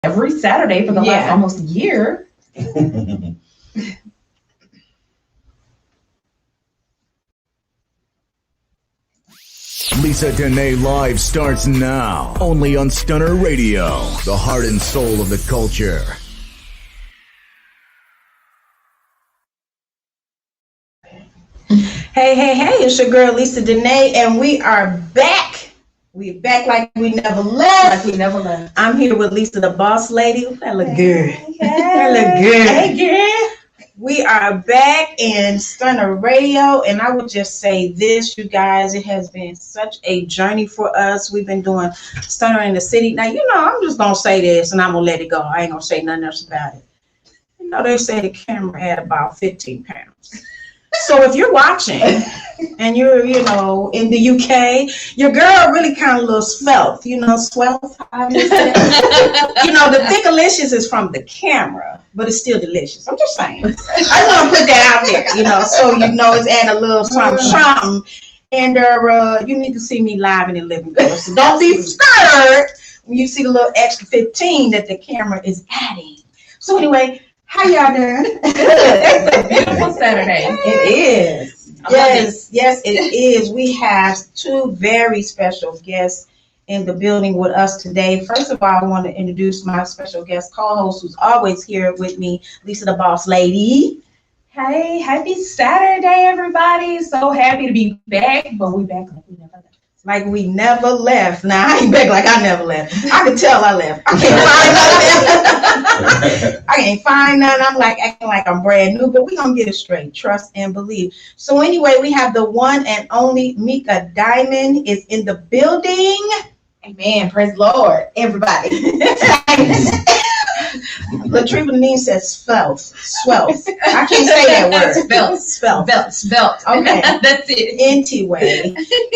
every Saturday for the last almost year. Lysa Denae Live starts now, only on Stunner Radio, the heart and soul of the culture. Hey, it's your girl Lysa Denae, and we are back. We're back like we never left. I'm here with Lysa, the boss lady. That look good. That look good. Hey, girl. We are back in Stunner Radio, and I would just say this, you guys, it has been such a journey for us. We've been doing Stunner in the City. Now, I'm just going to say this, and I'm going to let it go. I ain't going to say nothing else about it. They say the camera had about 15 pounds. So if you're watching and you're, in the UK, your girl really kind of a little svelte, swell. The Thickalicious is from the camera, but it's still delicious. I'm just saying. I just want to put that out there, so it's adding a little something. And you need to see me live in the living room. So don't be scared when you see the little extra 15 that the camera is adding. So anyway, how y'all doing? It's a beautiful Saturday. It is. Yes, it is. We have two very special guests in the building with us today. First of all, I want to introduce my special guest co-host who's always here with me, Lysa, the boss lady. Hey, happy Saturday, everybody. So happy to be back, but we back like we never left. Like we never left. Now, I ain't back like I never left. I can tell I left. I can't find nothing. I'm like acting like I'm brand new, but we're going to get it straight. Trust and believe. So anyway, we have the one and only Meka Diamond is in the building. Amen. Praise the Lord, everybody. Latriva Neen says swells. I can't say that word. Spelt. Okay. That's it. Anyway,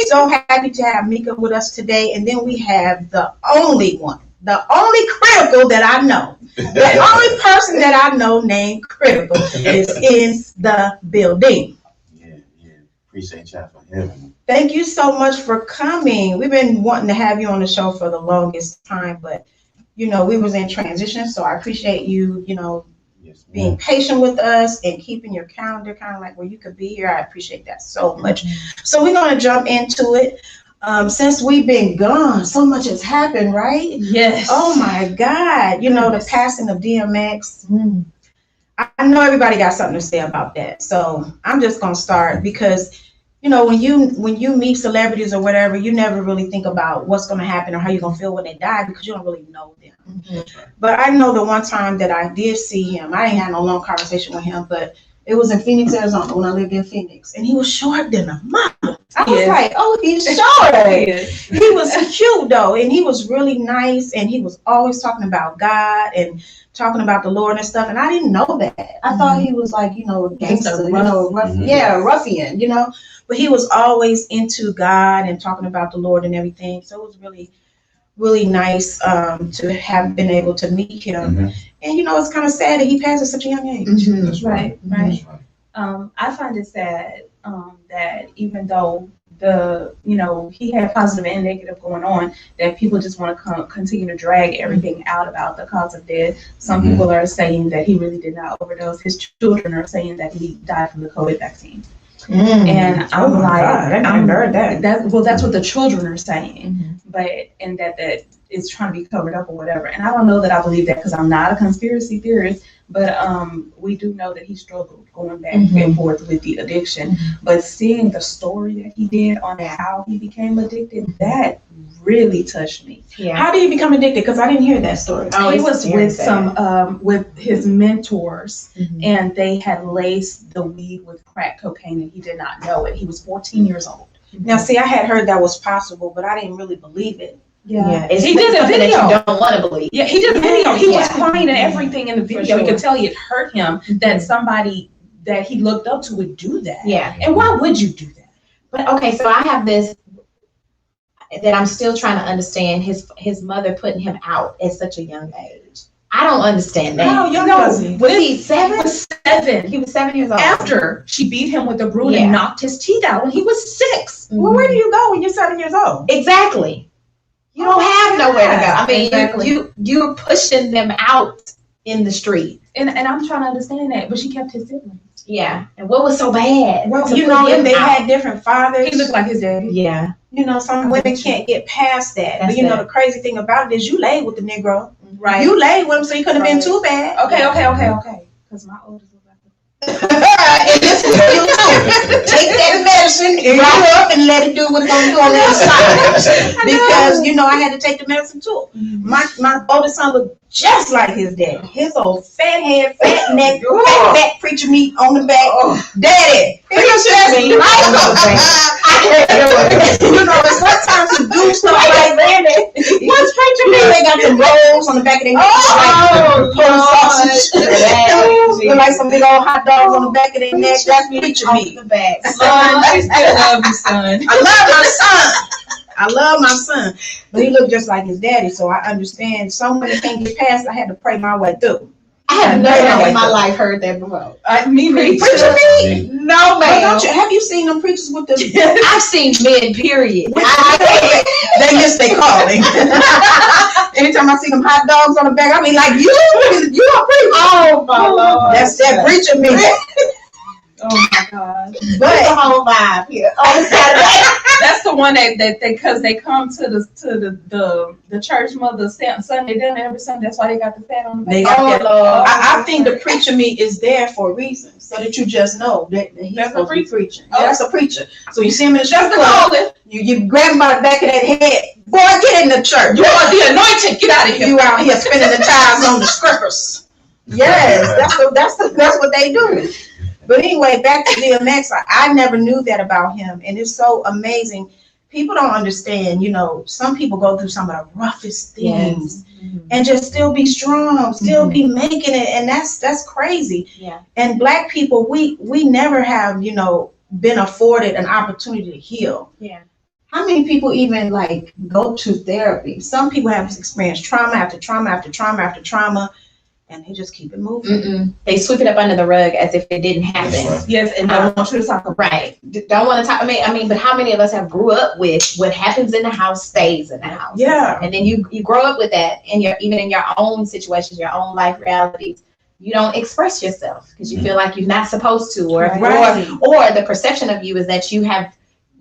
so happy to have Meka with us today. And then we have the only one, the only Critical that I know. The only person that I know named Critical is in the building. Yeah. Appreciate y'all for having me. Thank you so much for coming. We've been wanting to have you on the show for the longest time, but we was in transition, so I appreciate you, being patient with us and keeping your calendar kind of like where you could be here. I appreciate that so much. So we're going to jump into it. Since we've been gone, so much has happened, right? Yes. Oh my God. The passing of DMX. I know everybody got something to say about that. So I'm just going to start because when you meet celebrities or whatever, you never really think about what's going to happen or how you're going to feel when they die because you don't really know them. Mm-hmm. But I know the one time that I did see him, I didn't have no long conversation with him, but it was in Phoenix, Arizona when I lived in Phoenix. And he was short than a mama. I was like, oh, he's short. He was cute, though. And he was really nice. And he was always talking about God and talking about the Lord and stuff. And I didn't know that. I thought he was like, a gangster, ruffian, But he was always into God and talking about the Lord and everything. So it was really, really nice to have been able to meet him. Mm-hmm. And, it's kind of sad that he passed at such a young age. Mm-hmm. That's right. I find it sad that even though he had positive and negative going on, that people just want to continue to drag everything out about the cause of death. Some people are saying that he really did not overdose. His children are saying that he died from the COVID vaccine. And I'm I heard that. That's what the children are saying, but and that it's trying to be covered up or whatever. And I don't know that I believe that because I'm not a conspiracy theorist, but we do know that he struggled going back and forth with the addiction. But seeing the story that he did on how he became addicted, that really touched me. Yeah. How did he become addicted? Because I didn't hear that story. He was with with his mentors, and they had laced the weed with crack cocaine, and he did not know it. He was 14 years old. Now, see, I had heard that was possible, but I didn't really believe it. Yeah. He did a video. That you don't want to believe. Yeah, he did a video. He was crying and everything in the video. Sure. You could tell it hurt him that somebody that he looked up to would do that. Yeah. And why would you do that? But okay, so I have this that I'm still trying to understand his mother putting him out at such a young age. I don't understand that. Was he 7? He was 7. He was 7 years old. After she beat him with a broom and knocked his teeth out when he was 6. Well, where do you go when you're 7 years old? Exactly. You don't have nowhere to go. I mean, exactly. you're pushing them out in the street. And I'm trying to understand that, but she kept his siblings. Yeah. And what was so bad? Well, to you put know, him if they out? had different fathers. He looked like his daddy. Yeah. You know, some women can't get past that. That's But you know, it. the crazy thing about it is you laid with the Negro. Right. You laid with him, so you couldn't have been too bad. Okay. Because my oldest was like And listen to you too. Take that medicine and roll up and let it do what it's gonna do on the inside. Because you know I had to take the medicine too. My oldest son looked just like his dad. His old fat head, fat neck, fat preacher meat on the back. Daddy, he was just like you know, sometimes you do stuff like that. What's preacher meat? They got the rolls on the back of their neck, like sausage. Look like some big old hot dogs on the back of their neck. That's preacher meat. The back. I still love you, son. I love my son, but he looked just like his daddy, so I understand so many things get past. I had to pray my way through. I have never in my life heard that before. Me Preacher meat? No, But ma'am. don't you, have you seen them preachers with the? I've seen men, period. They miss their calling. Anytime I see them hot dogs on the back, I mean, like you a preacher. Oh, my Lord. That's that preacher meat. Oh my God. That's the But whole vibe here. On Saturday. That's the one that because they come to the church mother Sunday dinner every Sunday. That's why they got the fat on the they back. got that. Lord. I think the preacher meat is there for a reason, so that you just know that he's That's a supposed to be preaching. Oh. Yeah, that's a preacher. So you see him in the That's church the club, calling. you grab him by the back of that head. Boy, get in the church. You are the anointed. Get out of here. You out here spinning the tires on the strippers. Yes, that's what they do. But anyway, back to DMX. I never knew that about him, and it's so amazing. People don't understand. You know, some people go through some of the roughest things and just still be strong, still be making it, and that's crazy. Yeah. And Black people, we never have, you know, been afforded an opportunity to heal. Yeah. How many people even like go to therapy? Some people have experienced trauma after trauma after trauma after trauma, and they just keep it moving. They sweep it up under the rug as if it didn't happen. Right. Yes, and I want you to talk about Right. Don't want to talk. I mean, but how many of us have grew up with what happens in the house stays in the house? Yeah. And then you grow up with that even in your own situations, your own life realities. You don't express yourself because you feel like you're not supposed to, or the perception of you is that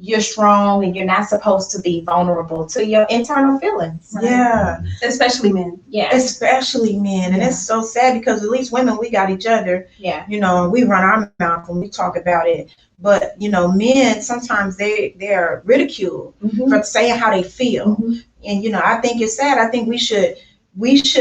you're strong and you're not supposed to be vulnerable to your internal feelings. Right. Yeah, especially men. Yeah. especially men. And it's so sad because at least women, we got each other, Yeah. you know, and we run our mouth when we talk about it. But, you know, men, sometimes they're ridiculed for saying how they feel. And, you know, I think it's sad. I think we should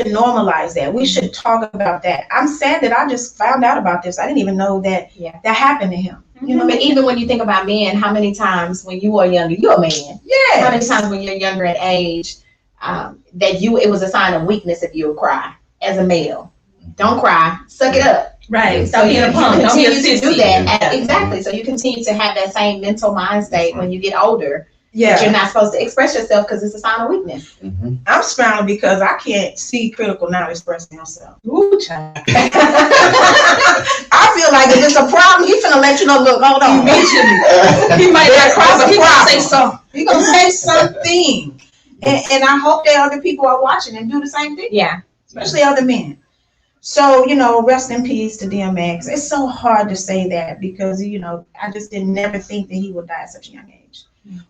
normalize that. We should talk about that. I'm sad that I just found out about this. I didn't even know that that happened to him. You know, but even when you think about men, how many times when you were younger, you're a man. Yeah. How many times when you're younger in age, it was a sign of weakness if you would cry as a male. Don't cry, suck it up. Right. So you continue to do that. Yeah. Exactly. So you continue to have that same mental mind state when you get older. Yeah. That you're not supposed to express yourself because it's a sign of weakness. I'm smiling because I can't see Critical now expressing himself. Ooh, child. I feel like if it's a problem, he's finna let you know, look, hold on. He might not cry, but he gonna say something. He's gonna say something. And I hope that other people are watching and do the same thing, Yeah. especially other men. So, you know, rest in peace to DMX. It's so hard to say that because, you know, I just never think that he would die at such a young age.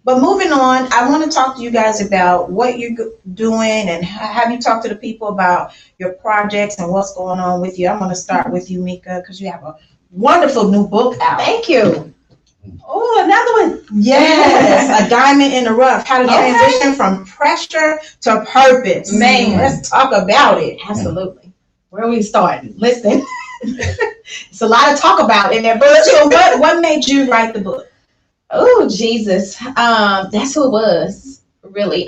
But moving on, I want to talk to you guys about what you're doing and have you talked to the people about your projects and what's going on with you. I'm going to start with you, Meka, because you have a wonderful new book out. Thank you. Oh, another one. Yes, A Diamond in the Rough, how to transition from pressure to purpose. Man. Let's talk about it. Absolutely. Where we start? Listen, it's a lot to talk about in that book. So what made you write the book? Oh, Jesus. That's who it was, really.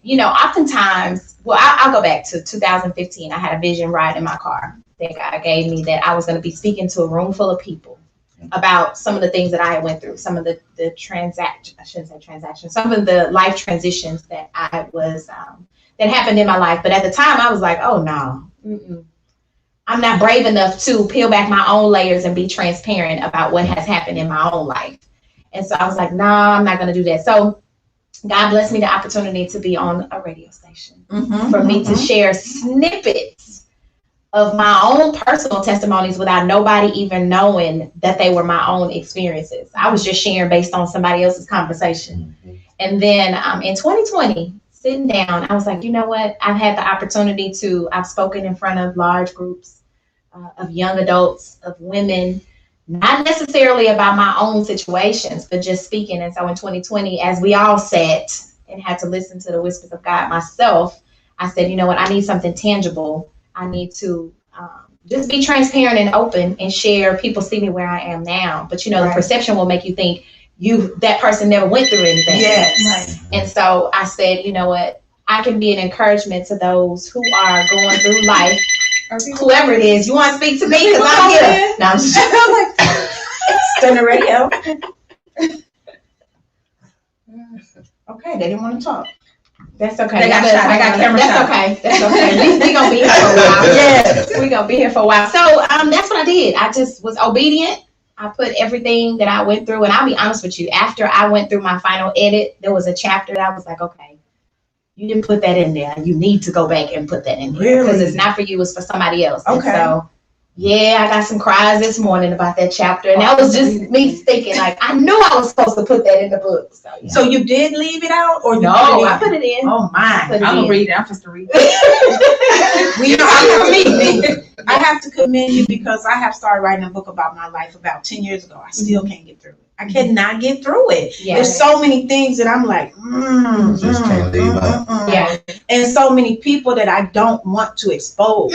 You know, oftentimes, well, I'll go back to 2015. I had a vision ride in my car that God gave me that I was going to be speaking to a room full of people about some of the things that I had went through, some of the some of the life transitions that I was, that happened in my life. But at the time I was like, oh no, I'm not brave enough to peel back my own layers and be transparent about what has happened in my own life. And so I was like, nah, I'm not going to do that. So God blessed me the opportunity to be on a radio station Mm-hmm. for me to share snippets of my own personal testimonies without nobody even knowing that they were my own experiences. I was just sharing based on somebody else's conversation. And then in 2020, sitting down, I was like, you know what? I've had the opportunity I've spoken in front of large groups of young adults, of women, not necessarily about my own situations, but just speaking. And so in 2020, as we all sat and had to listen to the whispers of God myself, I said, you know what? I need something tangible. I need to just be transparent and open and share. People see me where I am now, but the perception will make you think that person never went through anything. Yes. And so I said, you know what? I can be an encouragement to those who are going through life. Whoever it is, you want to speak to me because I'm here. No, I'm just Stunner Radio. Okay, they didn't want to talk. That's okay. They got shot. They got camera shot. That's okay. We gonna be here for a while. Yes. We gonna be here for a while. So that's what I did. I just was obedient. I put everything that I went through, and I'll be honest with you. After I went through my final edit, there was a chapter that I was like, okay, you didn't put that in there. You need to go back and put that in there because it's not for you. It's for somebody else. Okay. And so, yeah, I got some cries this morning about that chapter, and that was just me thinking like I knew I was supposed to put that in the book. So, yeah. So you did leave it out, or No, I put it in. Oh my! Put it I'm in. gonna read it. I'm just to read it. I have to commend you because I have started writing a book about my life about 10 years ago. I still can't get through it. I cannot get through it. Yeah. There's so many things that I'm like, Just can't leave out. Yeah. and so many people that I don't want to expose.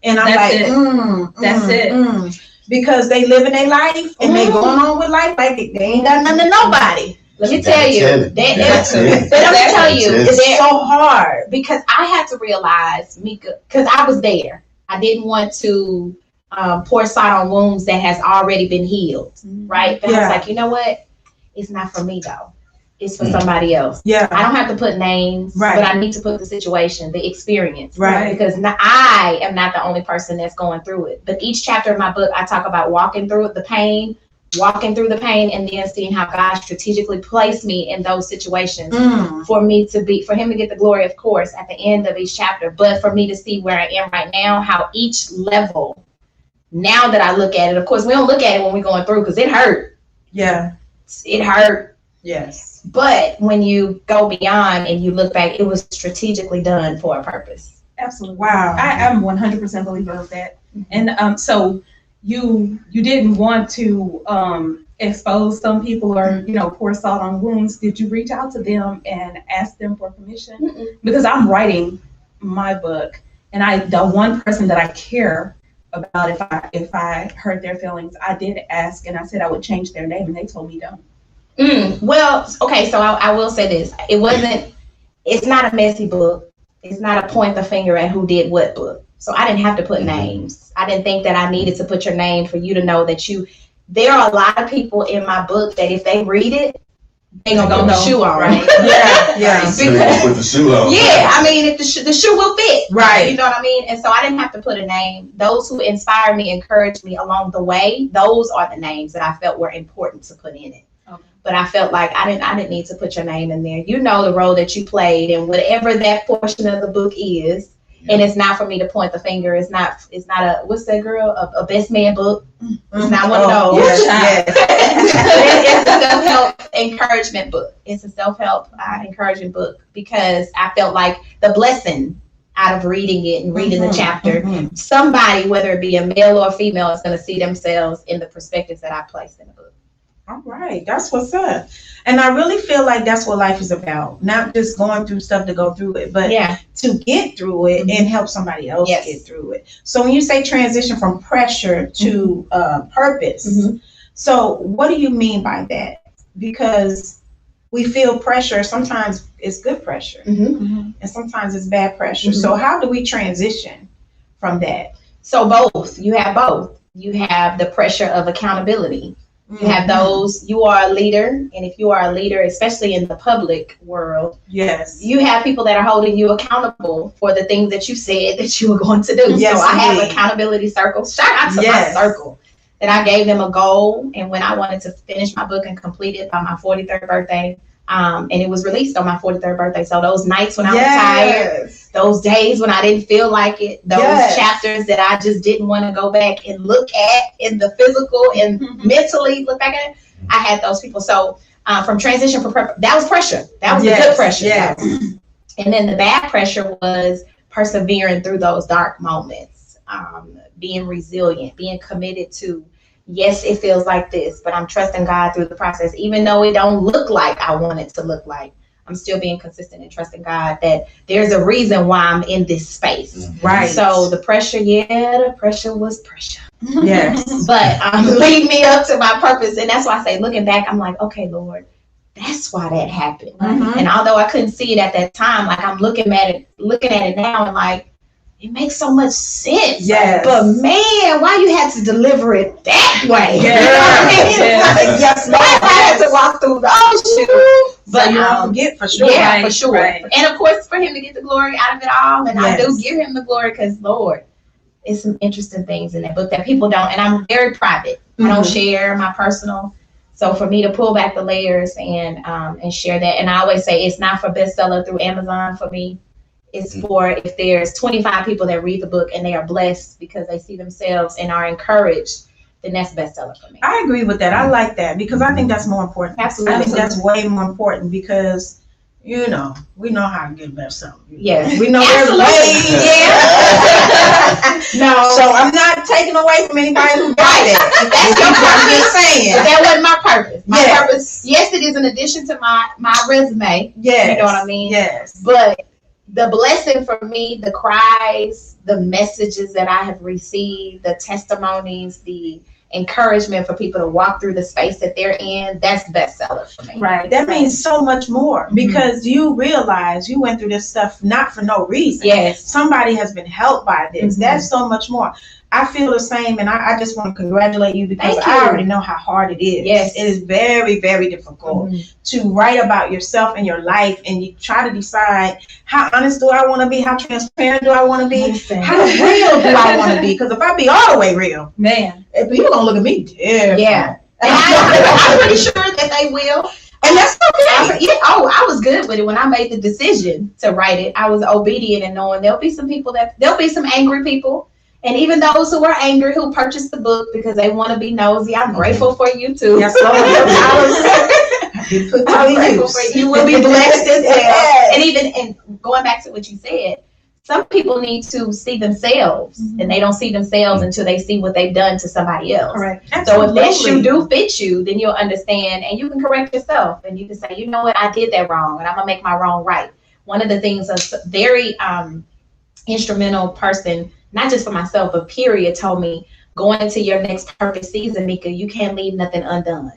And I'm That's like, it. That's it. Because they living their life and they going on with life like they ain't got nothing to nobody. Let me You tell gotta you, tell it. that You is, gotta tell it. but let me tell you, That's it. It's so hard. because I had to realize, Meka, because I was there. I didn't want to pour salt on wounds that has already been healed, right? But I was like, you know what? It's not for me though. It's for somebody else. Yeah. I don't have to put names, Right. but I need to put the situation, the experience, Right. because I am not the only person that's going through it. But each chapter of my book, I talk about walking through the pain, and then seeing how God strategically placed me in those situations for him to get the glory, of course, at the end of each chapter, but for me to see where I am right now, how each level, now that I look at it, of course, we don't look at it when we're going through because it hurt. Yeah. It hurt. Yes. But when you go beyond and you look back, it was strategically done for a purpose. Absolutely. Wow. I am 100% believer of that. And so you didn't want to expose some people or pour salt on wounds. Did you reach out to them and ask them for permission? Mm-mm. Because I'm writing my book, and the one person that I care about, if I hurt their feelings, I did ask, and I said I would change their name, and they told me don't. Well, okay, so I will say this. It's not a messy book. It's not a point the finger at who did what book. So I didn't have to put names. I didn't think that I needed to put your name for you to know that there are a lot of people in my book that if they read it, they gonna put the shoe on, right? Yeah. So you can put the shoe on. Yeah, I mean, if the shoe will fit, Right. You know what I mean? And so I didn't have to put a name. Those who inspired me, encouraged me along the way, those are the names that I felt were important to put in it. Okay. But I felt like I didn't need to put your name in there. You know the role that you played and whatever that portion of the book is. And it's not for me to point the finger. It's not a, what's that girl? A best man book. It's not one of those. Yes. It's a self-help encouragement book. It's a self-help encouraging book because I felt like the blessing out of reading it and reading the chapter, somebody, whether it be a male or a female, is going to see themselves in the perspectives that I placed in the book. All right, that's what's up. And I really feel like that's what life is about. Not just going through stuff to go through it, but to get through it and help somebody else get through it. So when you say transition from pressure to purpose, so what do you mean by that? Because we feel pressure. Sometimes it's good pressure and sometimes it's bad pressure. So how do we transition from that? So both. You have both. You have the pressure of accountability. You have those, you are a leader, and if you are a leader, especially in the public world, you have people that are holding you accountable for the things that you said that you were going to do. Yes, so I have accountability circles. Shout out to my circle that I gave them a goal, and when I wanted to finish my book and complete it by my 43rd birthday, And it was released on my 43rd birthday. So those nights when I was tired, those days when I didn't feel like it, those chapters that I just didn't want to go back and look at in the physical and mentally look back at it, I had those people. So from transition for prep, that was pressure. That was the good pressure. Yes. And then the bad pressure was persevering through those dark moments, being resilient, being committed to, yes, it feels like this, but I'm trusting God through the process. Even though it don't look like I want it to look like, I'm still being consistent and trusting God that there's a reason why I'm in this space. Right. So the pressure, the pressure was pressure. Yes. But lead me up to my purpose. And that's why I say, looking back, I'm like, okay, Lord, that's why that happened. And although I couldn't see it at that time, like I'm looking at it now and like, it makes so much sense. Yes. But man, why you had to deliver it that way? Yes. Why I had to walk through those shoes? But you don't forget for sure. Yeah, for sure. Right. And of course, for him to get the glory out of it all. And I do give him the glory because, Lord, it's some interesting things in that book that people don't. And I'm very private. I don't share my personal. So for me to pull back the layers and share that. And I always say it's not for bestseller through Amazon for me. It's for if there's 25 people that read the book and they are blessed because they see themselves and are encouraged, then that's bestseller for me. I agree with that. I like that because I think that's more important. Absolutely. I think that's way more important because, we know how to get bestseller. Yes. We know there's ways. No. So I'm not taking away from anybody who got it. That's your purpose. I'm just saying. But that wasn't my purpose. My purpose, yes, it is an addition to my resume. Yes. You know what I mean? Yes. But the blessing for me, the cries, the messages that I have received, the testimonies, the encouragement for people to walk through the space that they're in, that's bestseller for me. Right. That means so much more because you realize you went through this stuff not for no reason. Yes. Somebody has been helped by this. That's so much more. I feel the same, and I just want to congratulate you because I already know how hard it is. Yes. It is very, very difficult to write about yourself and your life, and you try to decide how honest do I want to be, how transparent do I want to be, how real do I want to be? Because if I be all the way real, man, people gonna look at me different. Yeah. And I'm pretty sure that they will. And that's okay. I was good with it when I made the decision to write it. I was obedient and knowing there'll be some angry people. And even those who are angry who purchased the book because they want to be nosy, I'm grateful for you too. Yes, Lord. I'm grateful for you. You will be blessed as well. And going back to what you said, some people need to see themselves, and they don't see themselves until they see what they've done to somebody else. Correct. So if that shoe do fit you, then you'll understand, and you can correct yourself, and you can say, you know what, I did that wrong, and I'm gonna make my wrong right. One of the things a very instrumental person, not just for myself, but period, told me, going into your next perfect season, Meka, you can't leave nothing undone.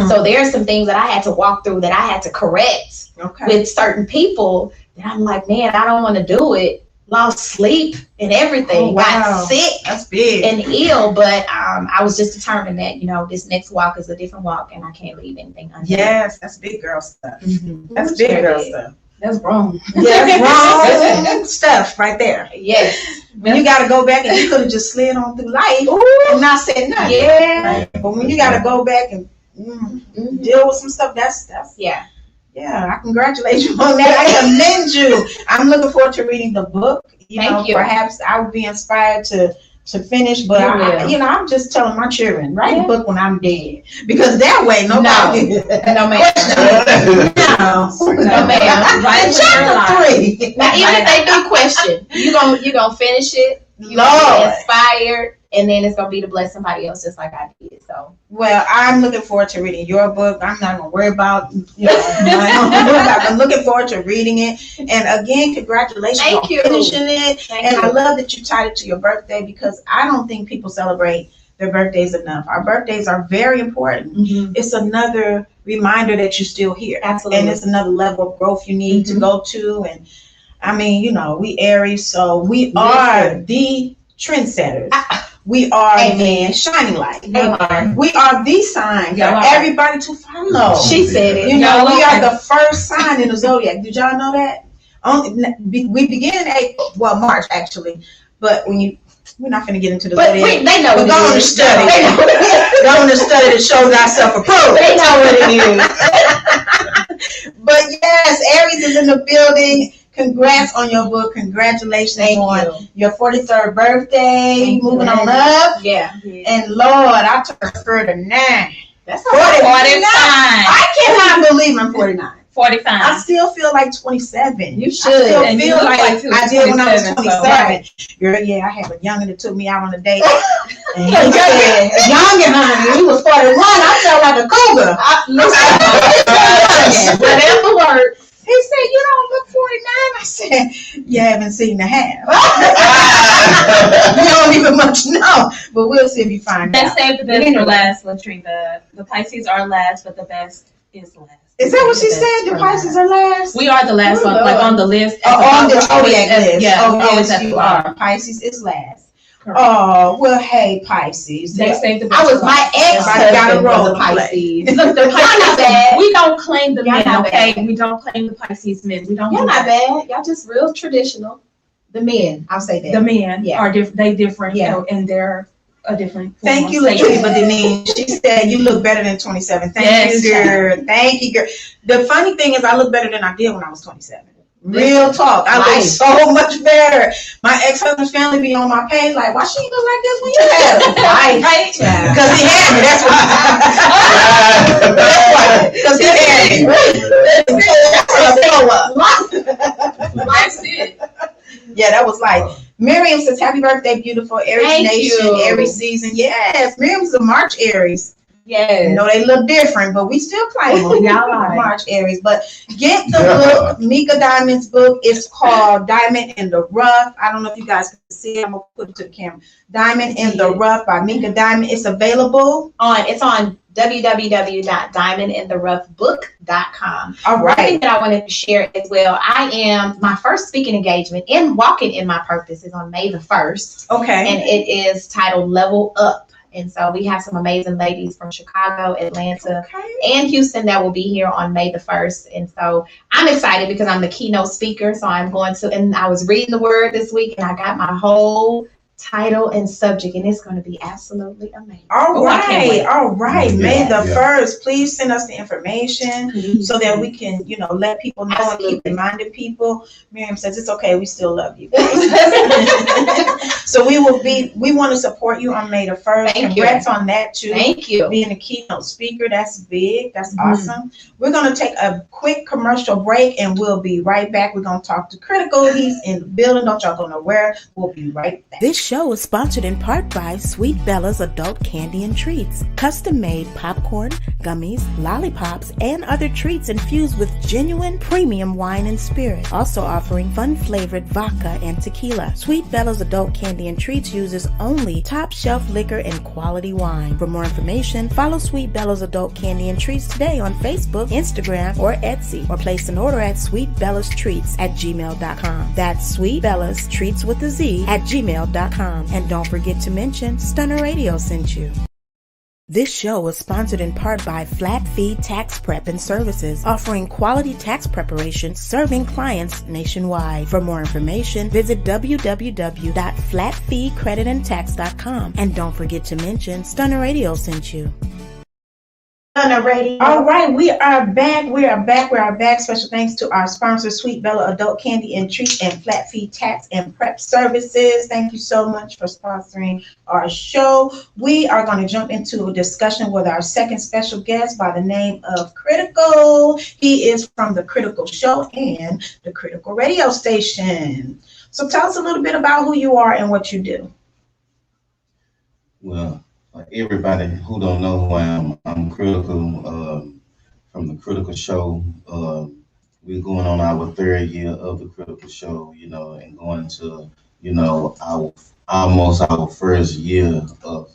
So there are some things that I had to walk through that I had to correct with certain people that I'm like, man, I don't want to do it. Lost sleep and everything. Got sick. That's big. And ill, but I was just determined that, this next walk is a different walk and I can't leave anything undone. Yes, that's big girl stuff. That's big girl stuff. That's wrong. Yeah, that's wrong stuff right there. Yes. When you got to go back and you could have just slid on through life and not said nothing. Yeah. Right? But when you got to go back and deal with some stuff, that's yeah. Yeah, I congratulate you on that. I commend you. I'm looking forward to reading the book. Thank you. Perhaps I would be inspired to finish, but I'm just telling my children, write a book when I'm dead, because that way nobody. No ma'am. No ma'am. Right. Chapter 3. Now, even if they do question, you gonna finish it. You gonna be inspired. And then it's gonna be to bless somebody else, just like I did. So, well, I'm looking forward to reading your book. I'm not gonna worry about, I'm looking forward to reading it. And again, congratulations on finishing it. Thank you. I love that you tied it to your birthday, because I don't think people celebrate their birthdays enough. Our birthdays are very important. It's another reminder that you're still here. Absolutely. And it's another level of growth you need to go to. And I mean, we Aries, so we are the trendsetters. We are the shining light. We are the sign for everybody to follow. She said it. We are the first sign in the zodiac. Did y'all know that? We begin in April, March actually. But we're not going to get into the zodiac. They know. We're going to study. Going to study that shows ourselves approved. They know what it is. But yes, Aries is in the building. Congrats on your book. Congratulations on your 43rd birthday. Moving on up. Yeah. And Lord, I turned 39. That's 49. I cannot believe I'm 49. 45. I still feel like 27. You should. I still And feel you like look like I did when I was 27, 27. Girl, yeah, I had a youngin that took me out on a date. And he said, youngin, honey, he was 41. I felt like a cougar. Whatever works. He said, you don't look 49. I said, you haven't seen the half. You don't even much know. But we'll see if you find They out. saved the best for last, Latrina. The Pisces are last, but the best is last. Is that what she said? The Pisces are last? We are the last one, like on the list. On the zodiac list. Yeah, Oh, always yes, at the you bottom. are. Pisces is last. Correct. Oh, well, hey, Pisces. They saved the best. I was my Everybody got a ex-husband role was a to play. Pisces. Look, the Y'all not Pisces, bad. we don't claim the Y'all men, not okay? bad. We don't claim the Pisces men. We don't. Y'all do not that. bad. Y'all just real traditional. The men, I'll say that. The men Yeah. are different. They different, Yeah. and they're a different. Thank you, form of Satan. Latriva Denae. She said you look better than 27. Thank Yes. you, girl. Thank you, girl. The funny thing is I look better than I did when I was 27. Real talk. I look Right. so much better. My ex-husband's family be on my page like, why she ain't look like this when you had her? Right. Right? Because he had me. That's why. Because he had me. That's it. Yeah, that was like, Miriam says, happy birthday, beautiful Aries Thank Nation, you. Aries season. Yes, Miriam's a March Aries. You Yes. know, they look different, but we still claim them. Y'all are. March Aries. But get the book, Meka Diamond's book. It's called Diamond in the Rough. I don't know if you guys can see it. I'm going to put it to the camera. Diamond in the Rough by Meka Diamond. It's available. It's on www.diamondintheroughbook.com. All One thing right. that I wanted to share as well, my first speaking engagement in Walking in My Purpose is on May the 1st, Okay. and it is titled Level Up. And so we have some amazing ladies from Chicago, Atlanta, Okay. and Houston that will be here on May the 1st. And so I'm excited because I'm the keynote speaker. So I'm going to, and I was reading the word this week and I got my whole title and subject, and it's going to be absolutely amazing. All Oh, I can't wait. right. All right. Yeah. May the Yeah. 1st. Please send us the information so that we can, let people know and Absolutely. keep reminding people. Miriam says, it's okay. We still love you. So we want to support you on May the 1st. Thank you. Congrats on that too. Thank you. Being a keynote speaker, that's big. That's awesome. We're going to take a quick commercial break and we'll be right back. We're going to talk to Critical. He's in the building. Don't y'all go nowhere. We'll be right back. This show is sponsored in part by Sweet Bella's Adult Candy and Treats. Custom-made popcorn, gummies, lollipops, and other treats infused with genuine premium wine and spirit. Also offering fun-flavored vodka and tequila. Sweet Bella's Adult Candy and Treats uses only top-shelf liquor and quality wine. For more information, follow Sweet Bella's Adult Candy and Treats today on Facebook, Instagram, or Etsy, or place an order at sweetbellastreats@gmail.com. That's Sweet Bella's Treats with a Z @gmail.com. And don't forget to mention Stunner Radio sent you. This show is sponsored in part by Flat Fee Tax Prep and Services, offering quality tax preparation, serving clients nationwide. For more information, visit www.flatfeecreditandtax.com. And don't forget to mention Stunner Radio sent you. All right, we are back. We are back. Special thanks to our sponsor, Sweet Bella Adult Candy and Treat and Flat Fee Tax and Prep Services. Thank you so much for sponsoring our show. We are going to jump into a discussion with our second special guest by the name of Critical. He is from the Critical Show and the Critical Radio Station. So tell us a little bit about who you are and what you do. Well, everybody who don't know who I am, I'm Critical from the Critical Show. We're going on our third year of the Critical Show, and going to, our first year of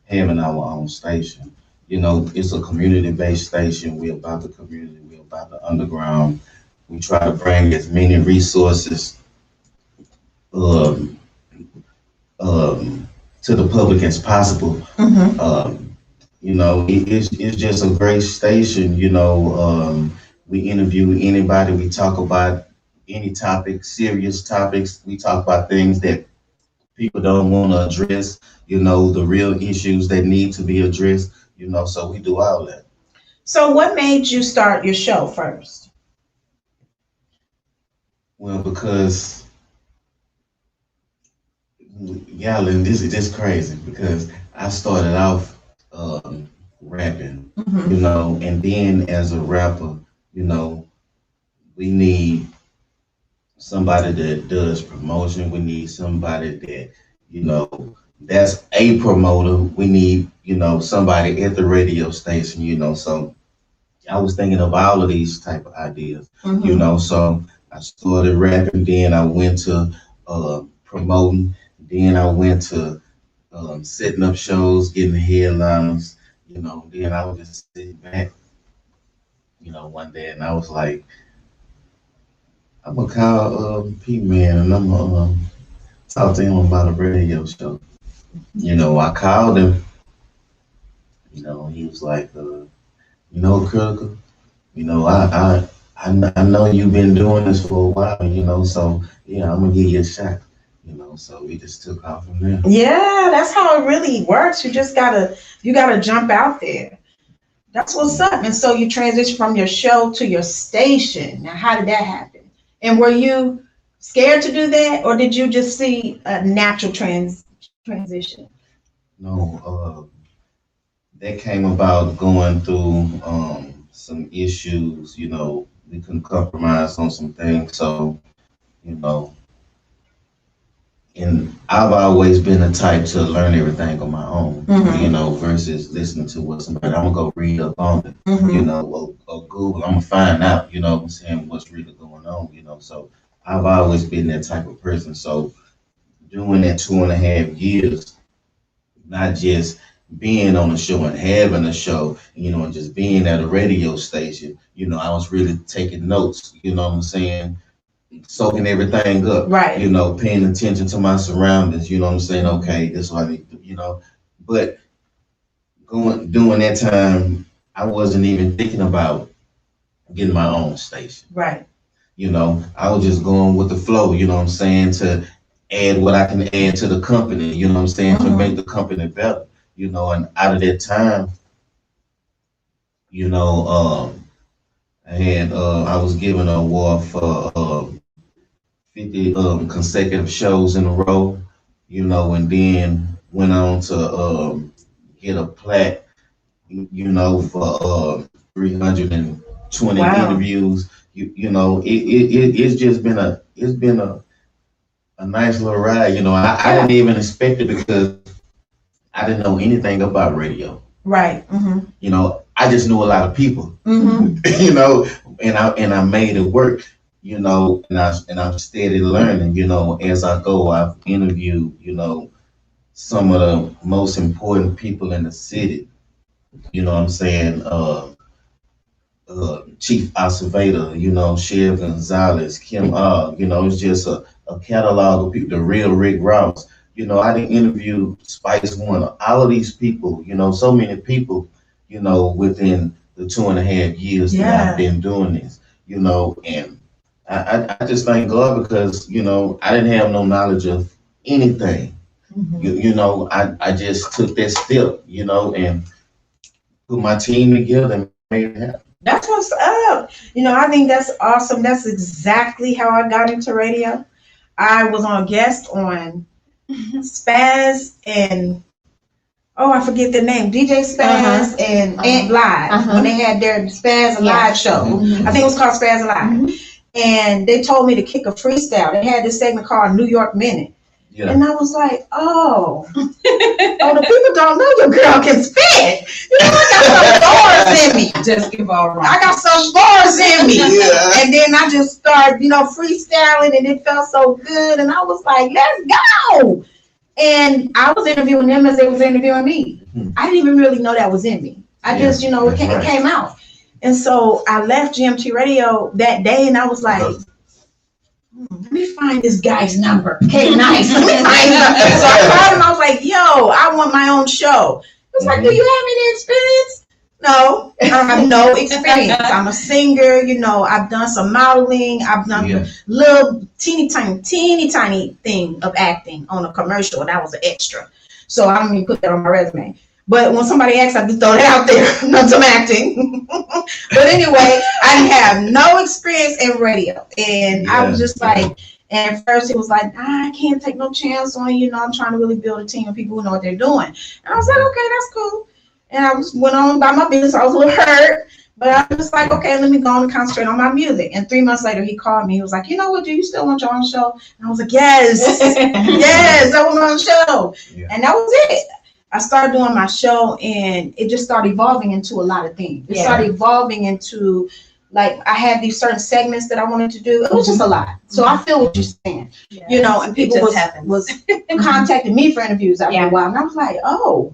having our own station. It's a community-based station. We're about the community. We're about the underground. We try to bring as many resources to the public as possible. It's just a great station. We interview anybody. We talk about any topic, serious topics. We talk about things that people don't want to address, the real issues that need to be addressed, so we do all that. So what made you start your show first? Well, because y'all, and this is crazy because I started off rapping, Mhm. you know, and then as a rapper, you know, we need somebody that does promotion. We need somebody that, you know, that's a promoter. We need, you know, somebody at the radio station, you know. So I was thinking of all of these type of ideas, you Mhm. know. So I started rapping, then I went to promoting, then I went to setting up shows, getting the headliners, you know. Then I was just sitting back, you know, one day, and I was like, I'm gonna call P Man, and I'm gonna talk to him about a radio show. You know, I called him. You know, he was like, you know, Critical. You know, I know you've been doing this for a while. You know, so yeah, I'm gonna give you a shot. You know, so we just took off from there. Yeah, that's how it really works. You gotta jump out there. That's what's up. And so you transition from your show to your station. Now, how did that happen? And were you scared to do that, or did you just see a natural transition? No, that came about going through some issues. You know, we couldn't compromise on some things. So, you know, and I've always been the type to learn everything on my own, Mhm. you know, versus listening to what somebody. I'm gonna go read up on it, Mhm. you know, or Google. I'm gonna find out, you know, what I'm saying what's really going on, you know. So I've always been that type of person. So doing that 2.5 years, not just being on a show and having a show, you know, and just being at a radio station, you know, I was really taking notes, you know what I'm saying? Soaking everything up, Right. you know, paying attention to my surroundings, you know what I'm saying? Okay, this is what I need to, you know. But during that time, I wasn't even thinking about getting my own station. Right. You know, I was just going with the flow, you know what I'm saying, to add what I can add to the company, you know what I'm saying, to Mhm. make the company better, you know, and out of that time, you know, I was given an award for 50 consecutive shows in a row, you know, and then went on to get a plaque, you know, for 320 Wow. interviews. You know, it's just been a nice little ride. You know, I didn't even expect it because I didn't know anything about radio. Right. Mhm. You know, I just knew a lot of people. Mhm. You know, and I made it work. You know, and I'm steady learning. You know, as I go, I've interviewed, you know, some of the most important people in the city. You know what I'm saying? Chief Acevedo, you know, Sheriff Gonzalez, Kim you know, it's just a catalog of people, the real Rick Ross. You know, I didn't interview Spice One, all of these people, you know, so many people, you know, within the 2.5 years that Yeah. I've been doing this, you know, and I just thank God because, you know, I didn't have no knowledge of anything. Mhm. You know, I just took that step, you know, and put my team together and made it happen. That's what's up. You know, I think that's awesome. That's exactly how I got into radio. I was on a guest on Spaz and I forget the name, DJ Spaz and Ant Live when they had their Spaz Alive show. Mhm. I think it was called Spaz Alive. And they told me to kick a freestyle. They had this segment called New York Minute. Yeah. And I was like, oh, the people don't know your girl can spit. You know, I got some bars in me. Just give all right. I got some bars in me. Yeah. And then I just started, you know, freestyling and it felt so good. And I was like, let's go. And I was interviewing them as they was interviewing me. Mhm. I didn't even really know that was in me. I just, you know, it came out. And so I left GMT Radio that day and I was like, let me find this guy's number. Okay, nice. Let me find his number. So I called him. I was like, yo, I want my own show. He was like, do you have any experience? No, I have no experience. I'm a singer. You know, I've done some modeling. I've done little teeny tiny thing of acting on a commercial, and I was an extra. So I don't even put that on my resume. But when somebody asks, I just throw it out there. Not some acting. But anyway, I didn't have no experience in radio. And I was just like, and at first he was like, I can't take no chance on you. I'm trying to really build a team of people who know what they're doing. And I was like, okay, that's cool. And I just went on by my business. I was a little hurt. But I was just like, okay, let me go on and concentrate on my music. And 3 months later, he called me. He was like, you know what, do you still want your own show? And I was like, yes, yes, I want my own show. Yeah. And that was it. I started doing my show, and it just started evolving into a lot of things. It started evolving into, like, I had these certain segments that I wanted to do. It was just a lot. So I feel what you're saying, and people was contacting me for interviews after a while. And I was like, oh,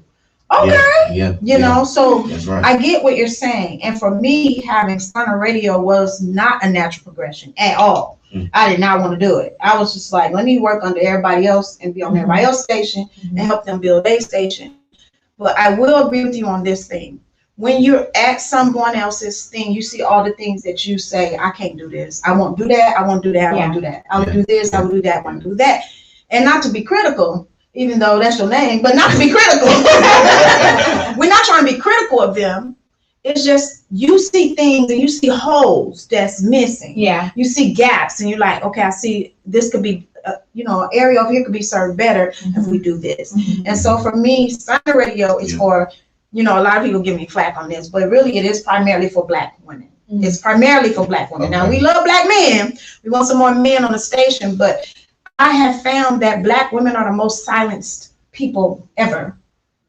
okay. So right. I get what you're saying. And for me, having Stunner Radio was not a natural progression at all. I did not want to do it. I was just like, let me work under everybody else and be on everybody else's station and help them build their station. But I will agree with you on this thing. When you're at someone else's thing, you see all the things that you say, I can't do this. I won't do that. I won't do that. I won't do that. I will do this. I will do that. I won't do that. And not to be critical, even though that's your name, but not to be critical. We're not trying to be critical of them. It's just you see things and you see holes that's missing. Yeah. You see gaps and you're like, okay, I see this could be, an area over here could be served better if we do this. And so for me, Stunner Radio is for, a lot of people give me flack on this, but really it is primarily for Black women. It's primarily for Black women. Now we love Black men. We want some more men on the station, but I have found that Black women are the most silenced people ever.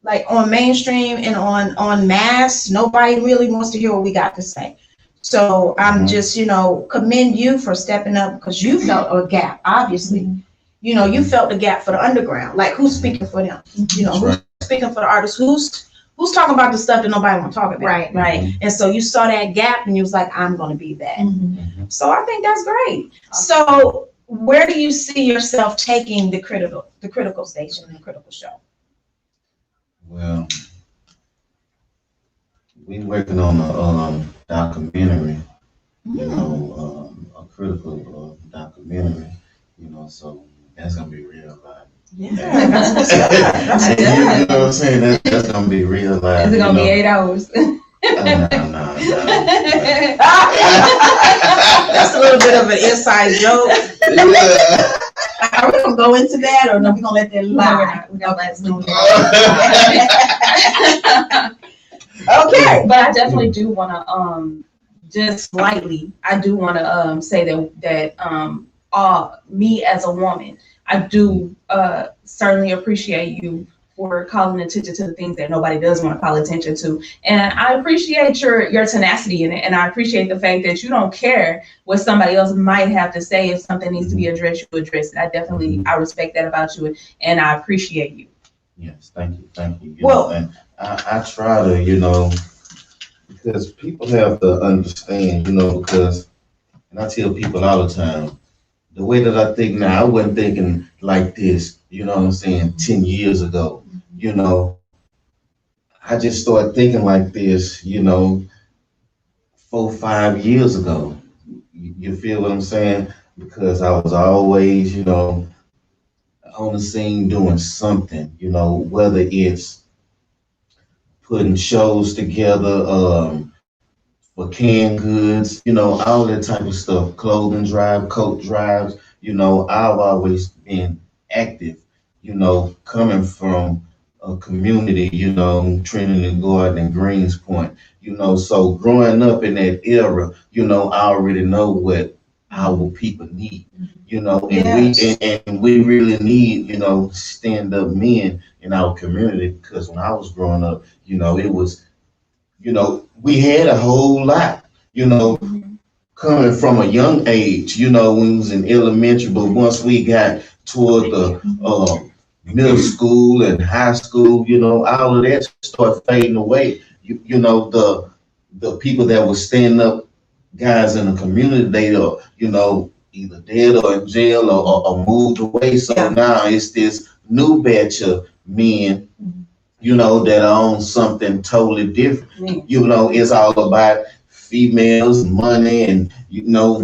Like on mainstream and on mass, nobody really wants to hear what we got to say. So I'm just, commend you for stepping up because you felt a gap, obviously. You felt the gap for the underground. Like who's speaking for them? Who's speaking for the artists? Who's talking about the stuff that nobody want to talk about? Right. And so you saw that gap and you was like, I'm going to be that. So I think that's great. So where do you see yourself taking the critical station and the critical show? Well, we're working on a documentary, a critical documentary, so that's gonna be real life. Yeah, that's you know what I'm saying? That's gonna be real life. Is it gonna be 8 hours? No. That's a little bit of an inside joke. Are we gonna go into that, or no? We gonna let that lie? Okay, but I definitely do want to just slightly. I do want to say that me as a woman, I do certainly appreciate you for calling attention to the things that nobody does want to call attention to. And I appreciate your tenacity in it. And I appreciate the fact that you don't care what somebody else might have to say. If something needs to be addressed, you address it. I respect that about you, and I appreciate you. Yes, thank you. And I try to, because people have to understand, because, and I tell people all the time, the way that I think now, I wasn't thinking like this, 10 years ago. I just started thinking like this, 4, 5 years ago. You feel what I'm saying? Because I was always, on the scene doing something, whether it's putting shows together for canned goods, all that type of stuff, clothing drive, coat drives, I've always been active, coming from a community, Trinity Garden and Greens Point, so growing up in that era, I already know what our people need, and we really need, stand up men in our community, because when I was growing up, it was, we had a whole lot, coming from a young age, when we was in elementary, but once we got toward the middle school and high school, all of that started fading away. The people that were standing up, guys in the community, they are, either dead or in jail or moved away. So now it's this new batch of men, that are on something totally different. It's all about females, money, and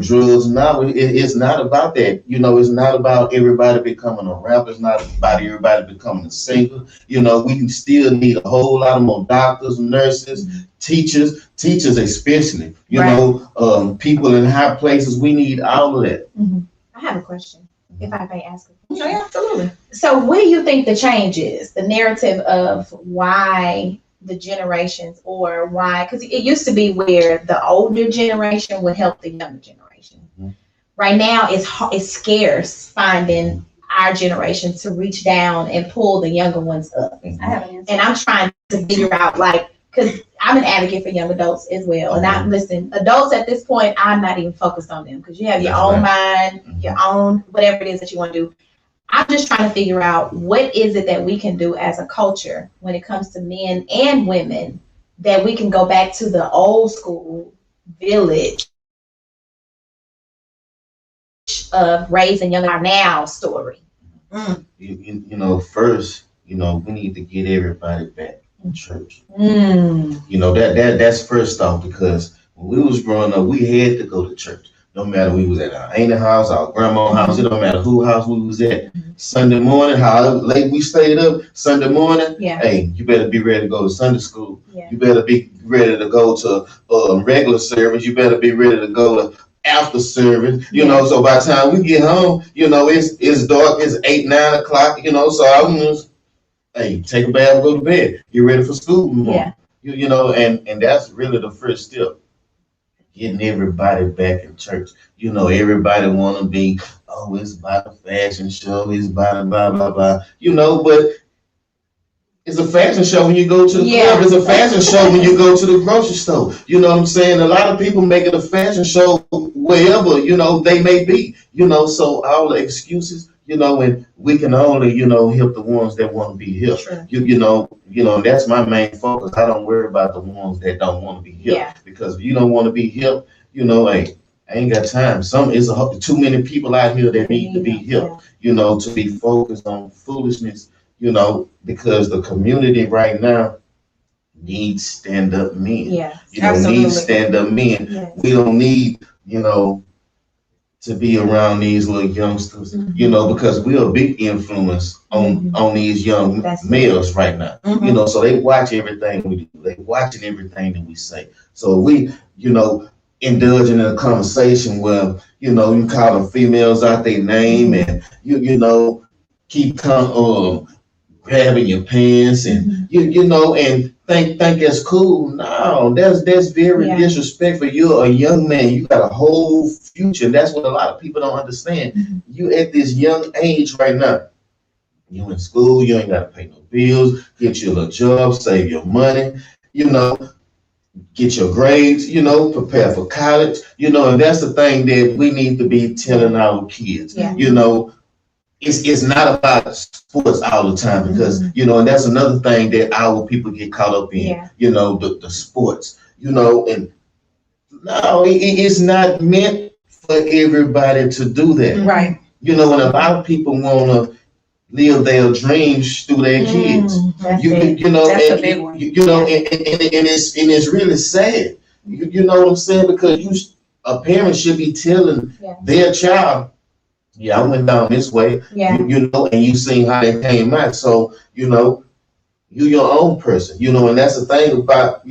drugs. No, it's not about that. It's not about everybody becoming a rapper. It's not about everybody becoming a singer. We still need a whole lot of more doctors, nurses, teachers especially. People in high places. We need all of that. I have a question, if I may ask. Yeah, absolutely. So what do you think the change is? The narrative of why the generations, or why, because it used to be where the older generation would help the younger generation. Right now it's scarce finding our generation to reach down and pull the younger ones up. I have an answer. And I'm trying to figure out, because I'm an advocate for young adults as well. And listen, adults at this point, I'm not even focused on them, because you have your own mind, your own whatever it is that you want to do. I'm just trying to figure out, what is it that we can do as a culture when it comes to men and women, that we can go back to the old school village of raising young are now story. First, we need to get everybody back in church. That's first off, because when we was growing up, we had to go to church. No matter we was at our aunt's house, our grandma's house, it don't matter whose house we was at. Sunday morning, however late we stayed up, Sunday morning, hey, you better be ready to go to Sunday school. You better be ready to go to regular service. You better be ready to go to after service. So by the time we get home, it's dark, it's 8, 9 o'clock, so I'm just, hey, take a bath, go to bed, get ready for school in the morning. And that's really the first step. Getting everybody back in church. Everybody want to be, it's about a fashion show, it's about blah, blah, blah. But it's a fashion show when you go to the club. It's a fashion show when you go to the grocery store. You know what I'm saying? A lot of people make it a fashion show wherever, they may be. So all the excuses, and we can only, help the ones that want to be helped. Sure. That's my main focus. I don't worry about the ones that don't want to be helped. Because if you don't want to be helped, hey, I ain't got time. It's too many people out here that need to be helped, to be focused on foolishness, because the community right now needs stand-up men. Needs stand-up men. Yes. We don't need, to be around these little youngsters, because we're a big influence on these young males right now. So they watch everything we do. They watching everything that we say. So we, indulging in a conversation where, you calling females out their name, and keep grabbing your pants, and and think that's cool. No, that's very disrespectful. You're a young man. You got a whole future. And that's what a lot of people don't understand. You at this young age right now. You in school. You ain't got to pay no bills. Get you a little job. Save your money. Get your grades. Prepare for college. And that's the thing that we need to be telling our kids. It's not about sports all the time, because and that's another thing that our people get caught up in. The sports. And no, it's not meant for everybody to do that. Right. And a lot of people want to live their dreams through their kids. That's a big one. And it's really sad. You know what I'm saying? Because a parent should be telling their child, I went down this way, and you seen how they came out. So, you're your own person, and that's the thing about,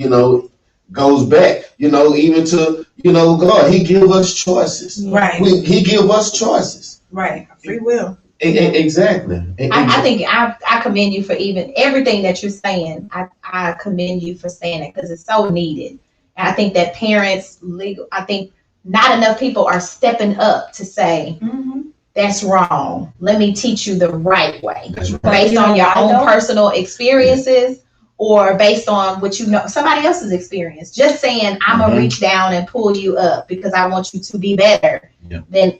goes back, even to, God, he give us choices. Right. He give us choices. Right. Free will. Exactly. I think I commend you for even everything that you're saying. I commend you for saying it, because it's so needed. And I think that parents, I think not enough people are stepping up to say, that's wrong. Let me teach you the right way. Based on your own personal experiences, or based on what somebody else's experience. Just saying, I'm going to reach down and pull you up because I want you to be better than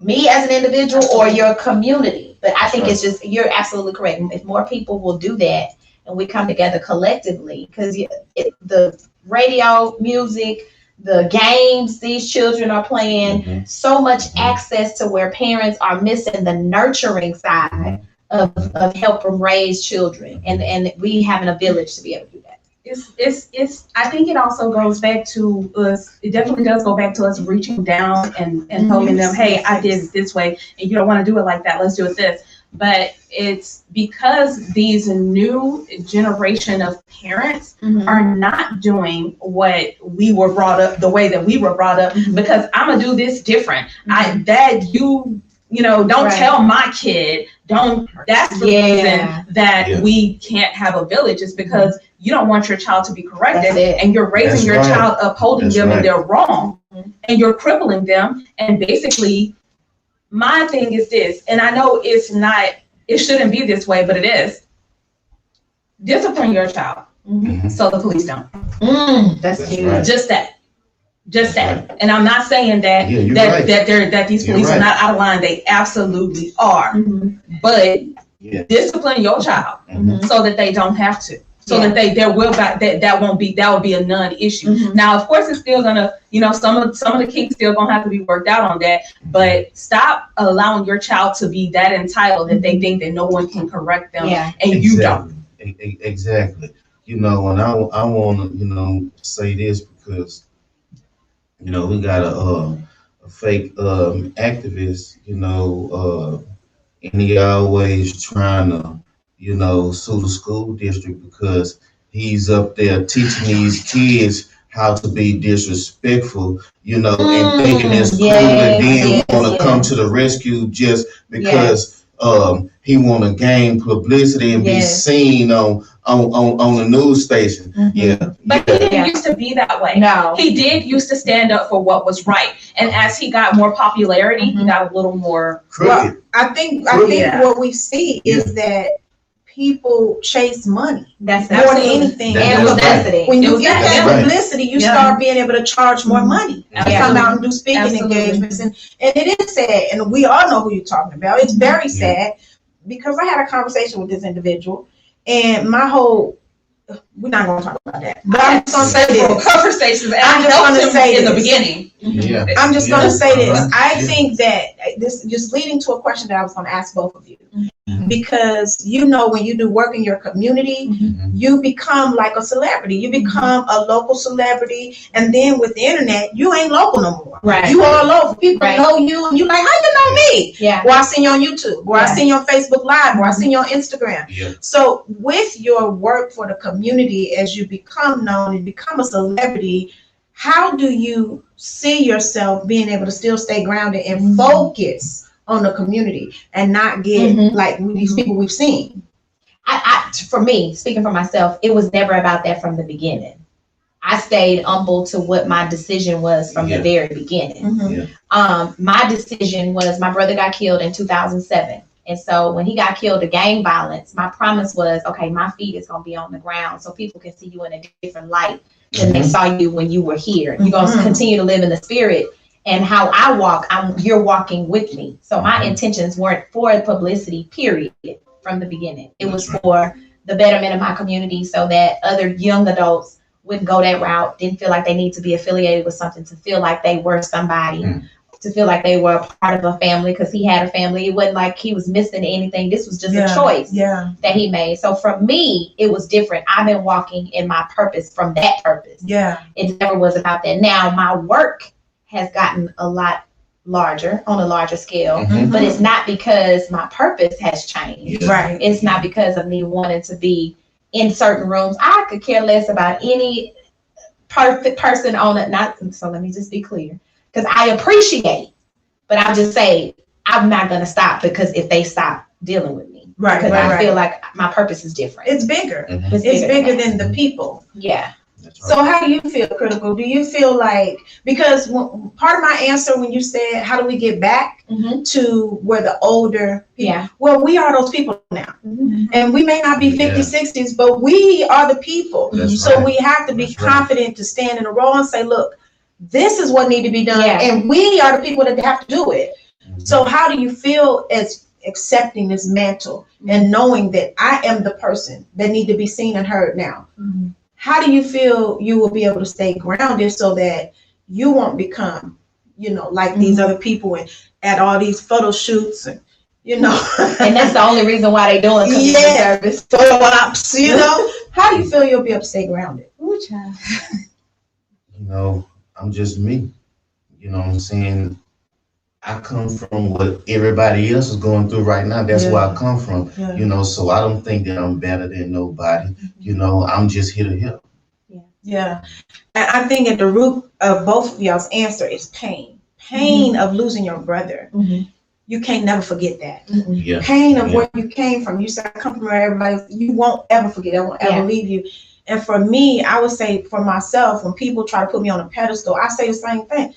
me as an individual or your community. But I think it's just, you're absolutely correct. If more people will do that and we come together collectively, because the radio, music, the games these children are playing, so much access to where parents are missing the nurturing side of help from raise children, and we having a village to be able to do that. it's I think it also goes back to us. It definitely does go back to us reaching down and telling them, hey, I did it this way and you don't want to do it like that, let's do it this. But it's because these new generation of parents are not doing what we were brought up, the way that we were brought up, because I'm gonna do this different. Don't tell my kid, that's the reason that we can't have a village, is because you don't want your child to be corrected and you're raising your child upholding them and they're wrong and you're crippling them. And basically my thing is this, and I know it shouldn't be this way, but it is. Discipline your child so the police don't. That's huge. Right. Just that. And I'm not saying that that these police are not out of line. They absolutely are. But discipline your child so that they don't have to. So that that will be a non-issue. Now, of course, it's still gonna, some of the kinks still gonna have to be worked out on that. But stop allowing your child to be that entitled that they think that no one can correct them, and you don't. Exactly. And I want to, say this because, we got a fake activist, and he always trying to, sue the school district because he's up there teaching these kids how to be disrespectful, and thinking it's cool, and then want to come to the rescue just because he want to gain publicity and be seen on the news station. But he didn't used to be that way. No. He did used to stand up for what was right. And as he got more popularity, he got a little more crooked. Well, I think what we see is that people chase money. That's more than anything. And publicity. When you get that publicity, you start being able to charge more money and come out and do speaking engagements. And it is sad. And we all know who you're talking about. It's very sad because I had a conversation with this individual and we're not going to talk about that. But I'm just going to say this. Conversations. I'm just going to say in the beginning. I'm just going to say this. I think that this just leading to a question that I was going to ask both of you. Because when you do work in your community, you become like a celebrity. You become a local celebrity, and then with the internet, you ain't local no more. Right. You are local. People know you, and you like, how you know me? Yeah. Or I seen you on YouTube, or I seen you on Facebook Live, or I seen you on Instagram. Yeah. So with your work for the community, as you become known and become a celebrity, how do you see yourself being able to still stay grounded and focus on the community and not get like these people we've seen? For me, speaking for myself, it was never about that from the beginning. I stayed humble to what my decision was from the very beginning. My decision was, my brother got killed in 2007. And so when he got killed to gang violence, my promise was, okay, my feet is going to be on the ground so people can see you in a different light than they saw you when you were here. You're going to continue to live in the spirit. And how I walk, you're walking with me. So my intentions weren't for publicity, period, from the beginning. It was for the betterment of my community so that other young adults wouldn't go that route, didn't feel like they need to be affiliated with something, to feel like they were somebody, to feel like they were a part of a family, because he had a family. It wasn't like he was missing anything. This was just a choice that he made. So for me, it was different. I've been walking in my purpose from that purpose. It never was about that. Now my work has gotten a lot larger, on a larger scale, but it's not because my purpose has changed. Right. It's not because of me wanting to be in certain rooms. I could care less about any perfect person on it. So let me just be clear, because I appreciate, but I'll just say I'm not going to stop, because if they stop dealing with me, because I feel like my purpose is different. It's bigger. It's bigger than the people. Yeah. So how do you feel, Critical? Do you feel like, because part of my answer when you said, how do we get back to where the older people, well, we are those people now. And we may not be 50s, 60s, but we are the people. So we have to be confident to stand in a role and say, look, this is what needs to be done. And we are the people that have to do it. So how do you feel as accepting this mantle and knowing that I am the person that need to be seen and heard now? How do you feel you will be able to stay grounded so that you won't become, like these other people and at all these photo shoots and, And that's the only reason why they doing community service. Photo ops, How do you feel you'll be able to stay grounded? Ooh, child. You know, I'm just me. You know what I'm saying? I come from what everybody else is going through right now. That's where I come from. Yeah. You know, so I don't think that I'm better than nobody. You know, I'm just here to help. Yeah. And I think at the root of both of y'all's answer is pain. Pain of losing your brother. You can't never forget that. Yeah. Pain of where you came from. You said, I come from where everybody, you won't ever forget. I won't ever leave you. And for me, I would say for myself, when people try to put me on a pedestal, I say the same thing.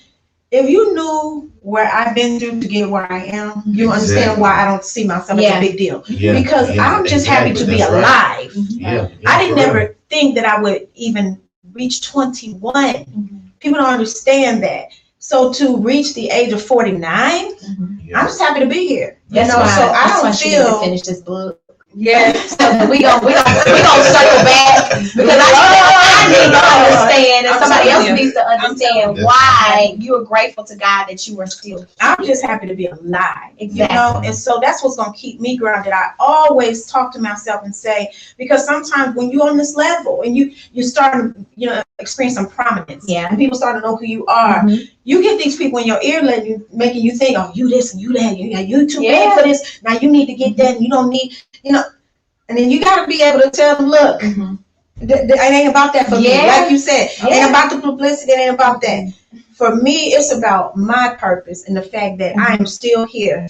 If you knew where I've been through to get where I am, you understand why I don't see myself as a big deal. Because I'm just happy to be alive. I didn't never think that I would even reach 21. People don't understand that. So to reach the age of 49, I'm just happy to be here. You know, so I don't feel. Finish this book. Yeah. So we gonna circle back because I need to understand, and somebody else needs to understand why you are grateful to God that you are still here. I'm just happy to be alive. Exactly. You know, and so that's what's gonna keep me grounded. I always talk to myself and say, because sometimes when you're on this level and you start, you know, experience some prominence, and people start to know who you are, you get these people in your ear making you think, oh, you this and you that, you too big for this. Now you need to get that, and you don't need, you know. And then you got to be able to tell them, look, it ain't about that for me. Like you said, it ain't about the publicity. It ain't about that. For me, it's about my purpose and the fact that I am still here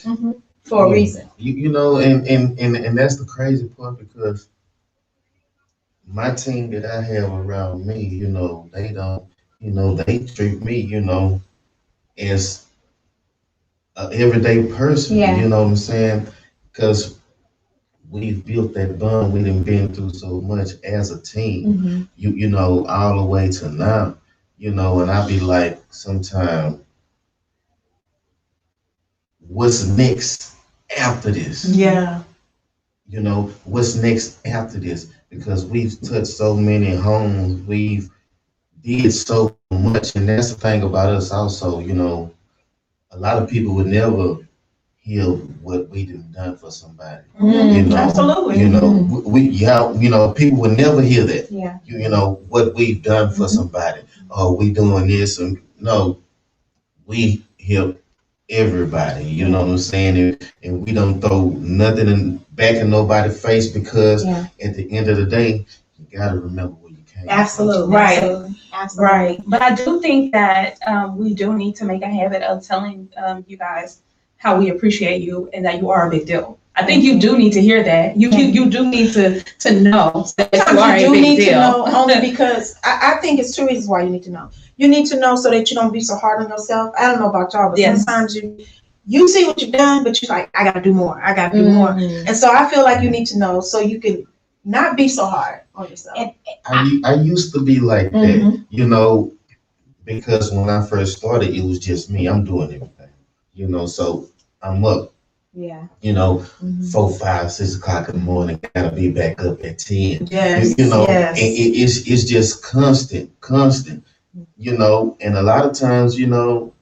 for a reason. You know, and that's the crazy part, because my team that I have around me, you know, they don't, you know, they treat me, you know, as an everyday person. You know what I'm saying? Because we've built that bond. We done been through so much as a team, you know, all the way to now, you know, and I be like, sometime, what's next after this? Yeah. You know, what's next after this? Because we've touched so many homes, we've did so much, and that's the thing about us also, you know, a lot of people would never hear what we done for somebody. You know, absolutely. You know, you know, people would never hear that. You know, what we've done for somebody, or we doing this, and no, we help everybody. You know what I'm saying? And we don't throw nothing back in nobody's face, because at the end of the day, you gotta remember where you came from. Absolutely. Right. Absolutely. Right. But I do think that we do need to make a habit of telling you guys how we appreciate you and that you are a big deal. I think you do need to hear that. You do need to know that you are a big deal. You do need to know, only because I think it's two reasons why you need to know. You need to know so that you don't be so hard on yourself. I don't know about y'all, but sometimes you see what you've done, but you're like, I got to do more. I got to do more. And so I feel like you need to know so you can not be so hard on yourself. And I used to be like that, you know, because when I first started, it was just me. I'm doing everything. You know, so I'm up. You know, 4, 5, 6 o'clock in the morning. Gotta be back up at 10. You know, and it's just constant. You know, and a lot of times, you know,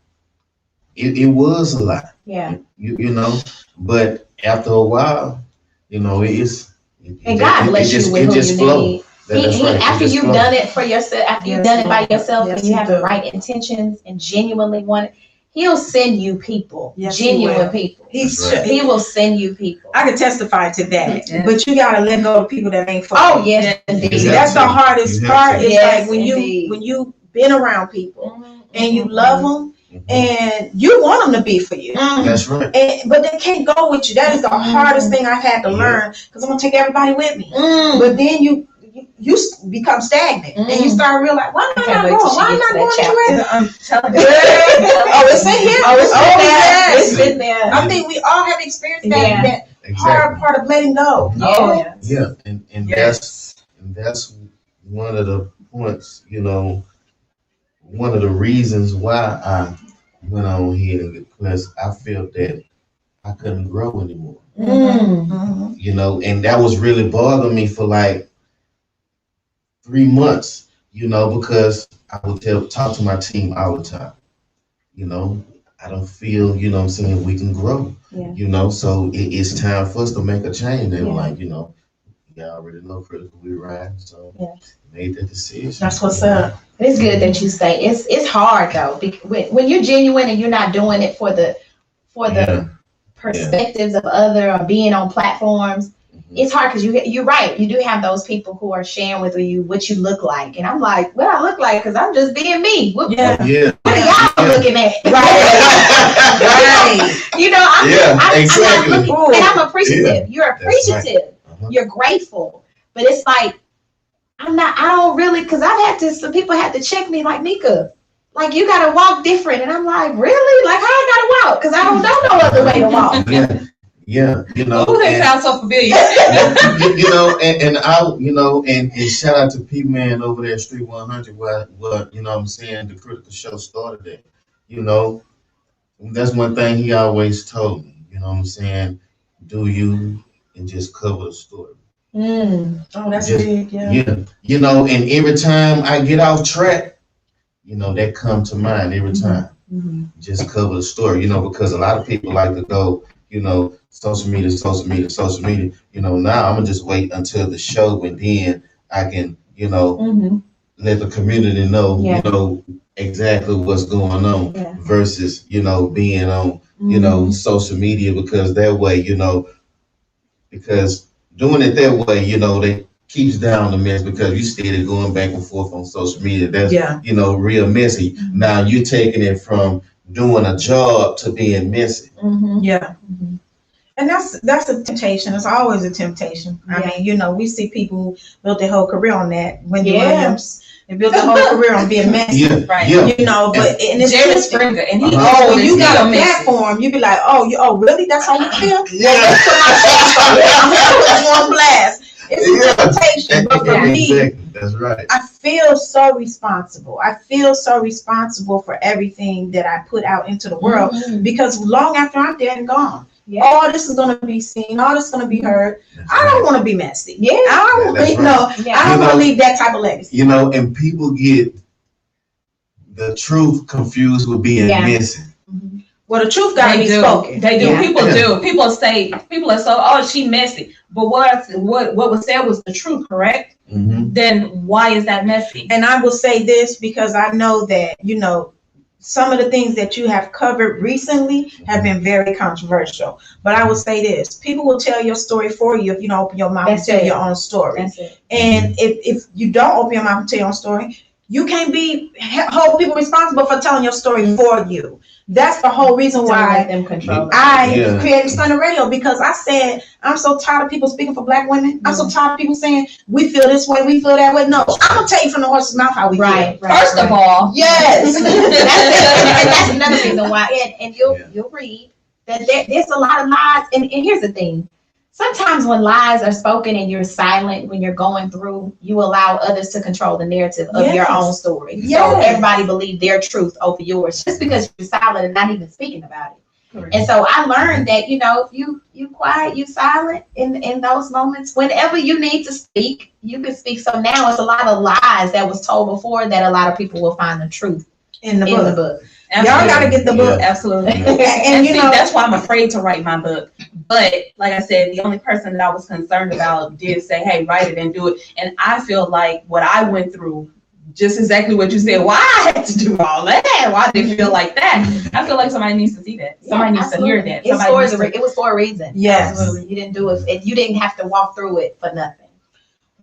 it was a lot. You know, but after a while, you know, and God bless you with who you need. After you've done it for yourself, after you've done it by yourself, and you have the right intentions and genuinely want it, He'll send you people, genuine people. He will send you people. I can testify to that, but you gotta let go of people that ain't for you. Oh yes, indeed. That's the hardest part. Is like when you been around people and you love them. And you want them to be for you. That's right. But they can't go with you. That is the hardest thing I've had to learn, because I'm gonna take everybody with me. But then you become stagnant and you start realizing, why am I not going? Why am I not going anywhere? I'm telling you. It's in here. It's in there. I think we all have experienced that hard part of letting go. And that's one of the points, you know, one of the reasons why I went on here, because I felt that I couldn't grow anymore. You know, and that was really bothering me for like 3 months, you know, because I would talk to my team all the time. You know, I don't feel, you know what I'm saying, we can grow. You know, so it's time for us to make a change. They were like, you know, you already know Critical we ride, so Yeah. made that decision. That's what's up. It's good that you say it's hard though. When you're genuine and you're not doing it for the perspectives of other or being on platforms, it's hard because you're right. You do have those people who are sharing with you what you look like, and I'm like, what I look like because I'm just being me. What are y'all looking at? Right. You know, exactly. I'm looking, and I'm appreciative. Yeah. You're appreciative. Right. You're grateful, but it's like I don't really, because some people had to check me like, Meka, like you gotta walk different, and I'm like, really? Like how I gotta walk? Because I don't know no other way to walk. Yeah, you know. Oh, they sound so familiar. You know, and shout out to P-Man over there at Street 100, where you know what I'm saying, the Critical Show started at. You know, that's one thing he always told me, you know what I'm saying, do you and just cover the story. Oh, that's big, Yeah, you know, and every time I get off track, you know, that come to mind every time. Just cover the story, you know, because a lot of people like to go, you know, social media. You know, now I'm gonna just wait until the show, and then I can, you know, let the community know, you know, exactly what's going on versus, you know, being on, you know, social media, because that way, you know, because doing it that way, you know, that keeps down the mess, because you steady going back and forth on social media. That's, you know, real messy. Now you're taking it from doing a job to being messy. Yeah. And that's a temptation. It's always a temptation. I mean, you know, we see people build their whole career on that. Wendy Williams, they built their whole career on being messy. You know, but and it's Jerry Springer, and he when you got a platform, you be like, oh, really? That's how you feel? I'm on blast. It's a temptation, but for me, that's right. I feel so responsible. I feel so responsible for everything that I put out into the world, because long after I'm dead and gone, all this is going to be seen, all this is going to be heard. I don't want to be messy. I don't want to leave that type of legacy. You know, and people get the truth confused with being messy. Well, the truth got to be spoken. They do. People do. People are so, oh, she messy. But what was said was the truth, correct? Then why is that messy? And I will say this because I know that, you know, some of the things that you have covered recently have been very controversial. But I will say this: people will tell your story for you if you don't open your mouth and tell your own story. And if you don't open your mouth and tell your own story, you can't hold people responsible for telling your story for you. That's the whole reason why I created Stunner Radio, because I said, I'm so tired of people speaking for Black women. I'm so tired of people saying, we feel this way, we feel that way. No, I'm going to tell you from the horse's mouth how we feel. First of all. Yes. And that's another reason why. And you'll read that there's a lot of lies. And here's the thing. Sometimes when lies are spoken and you're silent, when you're going through, you allow others to control the narrative of your own story. So everybody believes their truth over yours just because you're silent and not even speaking about it. Correct. And so I learned that, you know, if you quiet, you silent in those moments, whenever you need to speak, you can speak. So now it's a lot of lies that was told before that a lot of people will find the truth in the book. Absolutely. Y'all gotta get the book. Absolutely. And you know, that's why I'm afraid to write my book. But like I said, the only person that I was concerned about did say, hey, write it and do it. And I feel like what I went through, just exactly what you said, why I had to do all that, why did it feel like that? I feel like somebody needs to see that. Somebody needs to hear that. It was for a reason. Yes. Absolutely. You didn't do it. You didn't have to walk through it for nothing.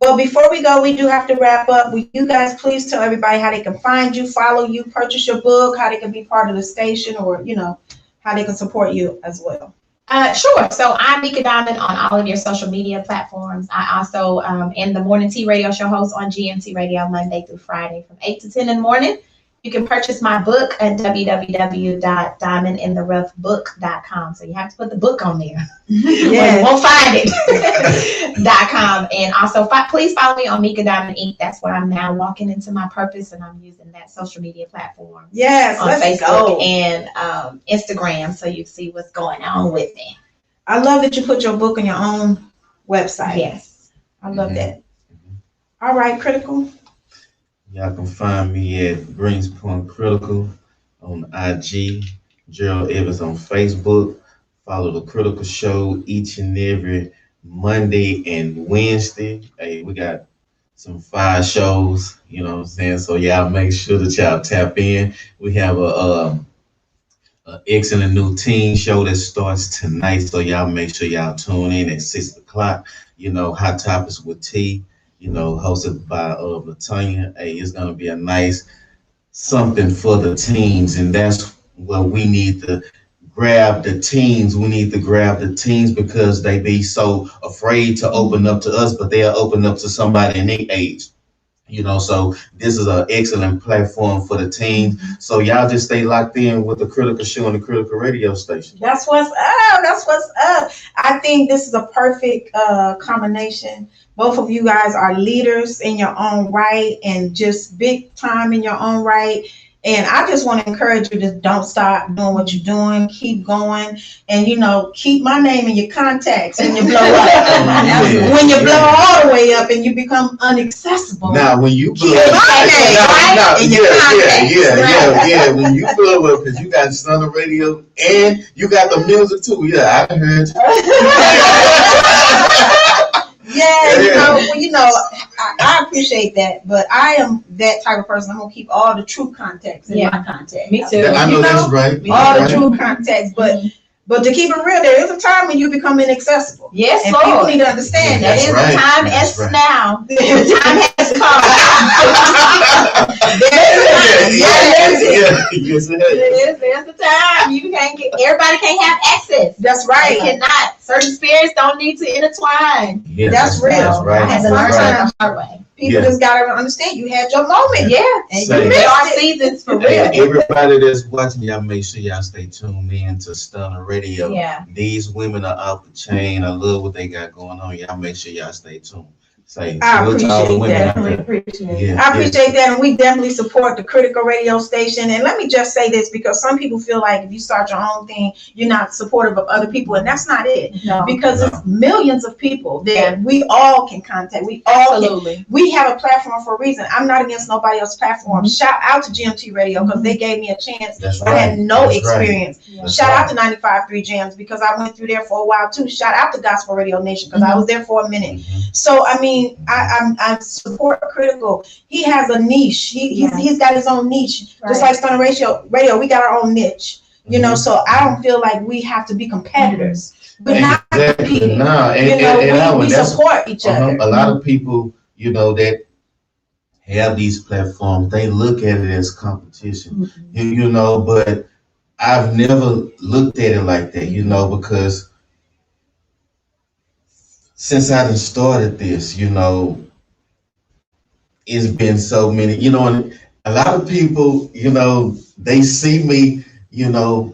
Well, before we go, we do have to wrap up. Will you guys please tell everybody how they can find you, follow you, purchase your book, how they can be part of the station, or, you know, how they can support you as well? Sure. So I'm Meka Diamond on all of your social media platforms. I also am the Morning Tea Radio Show host on GMT Radio Monday through Friday from 8 to 10 in the morning. You can purchase my book at www.diamondintheroughbook.com. So you have to put the book on there. You won't find it. .com. And also, please follow me on Meka Diamond Inc. That's where I'm now walking into my purpose, and I'm using that social media platform. Yes, on Facebook and Instagram, so you see what's going on with me. I love that you put your book on your own website. Yes. I love that. All right, Critical. Y'all can find me at Greens Point Critical on IG, Gerald Evans on Facebook. Follow the Critical Show each and every Monday and Wednesday. Hey, we got some fire shows, you know what I'm saying? So y'all make sure that y'all tap in. We have a excellent new teen show that starts tonight. So y'all make sure y'all tune in at 6 o'clock. You know, Hot Topics with T, you know, hosted by Latanya. Hey, it's gonna be a nice something for the teens, and that's what we need to grab the teens. We need to grab the teens because they be so afraid to open up to us, but they'll open up to somebody in their age. You know, so this is an excellent platform for the teens. So y'all just stay locked in with the Critical Show and the Critical Radio Station. That's what's up. That's what's up. I think this is a perfect combination. Both of you guys are leaders in your own right and just big time in your own right. And I just want to encourage you to don't stop doing what you're doing. Keep going. And, you know, keep my name in your contacts when you blow up. When you blow all the way up and you become inaccessible. Now, when you blow Keep up, my name right in your contacts. yeah. When you blow up, because you got Stunner Radio and you got the music too. Yeah, I heard you. Yeah, you know, I appreciate that, but I am that type of person. I'm gonna keep all the true contacts in my contacts. Me too. I know that's right. All the true contacts, but to keep it real, there is a time when you become inaccessible. Yes, and Lord. people need to understand There is a time as now. The time has come. Yes, it is. There's a time. You can't get. Everybody can't have access. That's right. They cannot. Certain spirits don't need to intertwine. Yeah, That's real. That's right. I had to learn that the hard way. People just gotta understand you had your moment. Yeah, and Same. you there are missed it. seasons for Hey, real. everybody that's watching, y'all make sure y'all stay tuned in to Stunner Radio. Yeah. These women are off the chain. I love what they got going on. Y'all make sure y'all stay tuned. Say, I salute to all the appreciate women that. out there. Appreciate I appreciate that, and we definitely support the Critical Radio Station. And let me just say this, because some people feel like if you start your own thing, you're not supportive of other people, and that's not it. No. Because it's millions of people that we all can contact. We all Absolutely. we have a platform for a reason. I'm not against nobody else's platform. Shout out to GMT Radio because they gave me a chance. That's I had no That's experience. That's Shout out right. to 95.3 Jams because I went through there for a while too. Shout out to Gospel Radio Nation because I was there for a minute. So I mean, I support Critical. He has a niche. He's got his own niche, just like Stunner Radio. We got our own niche. You know, so I don't feel like we have to be competitors. We're not competing. No, we support each other. A lot of people, you know, that have these platforms, they look at it as competition. You know, but I've never looked at it like that, you know, because since I done started this, you know, it's been so many, you know, and a lot of people, you know, they see me, you know,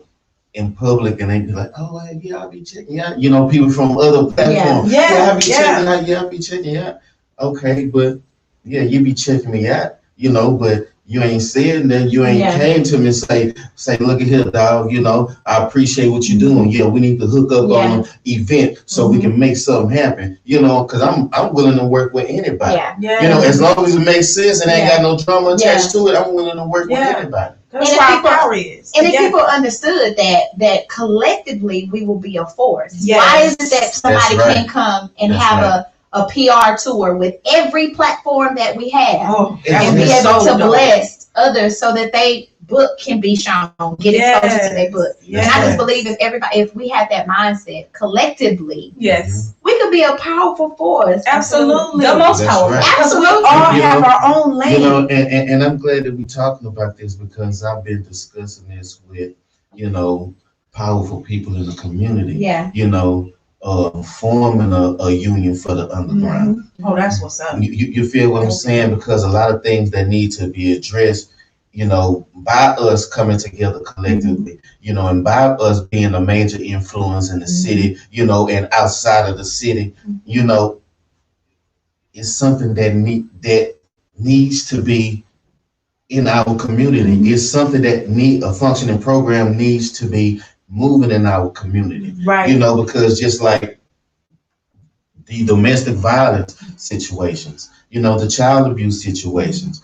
in public and they be like, oh, yeah, I'll be checking out. You know, people from other platforms. I'll be checking out. Yeah, I'll be checking out. Okay, but yeah, you be checking me out, you know, but you ain't said that. You ain't came to me and say, look at here, dog, you know, I appreciate what you're doing. Yeah, we need to hook up on an event so we can make something happen, you know, because I'm willing to work with anybody. You know, as long as it makes sense and ain't got no drama attached to it, I'm willing to work with anybody. That's why power is. And if people understood that collectively we will be a force. Why is it that somebody can come and have a PR tour with every platform that we have and be able to bless others so that they book can be shown, get exposure to their book. And I just believe if we had that mindset collectively, we could be a powerful force. Absolutely. The most powerful. Right. Absolutely. We all have our own lane. You know, and I'm glad that we're talking about this because I've been discussing this with, you know, powerful people in the community. You know, forming a union for the underground. Oh, that's what's up. You feel what I'm saying? Because a lot of things that need to be addressed, you know, by us coming together collectively, you know, and by us being a major influence in the city, you know, and outside of the city, you know, it's something that needs to be in our community. It's something that a functioning program needs to be moving in our community. You know, because just like the domestic violence situations, the child abuse situations,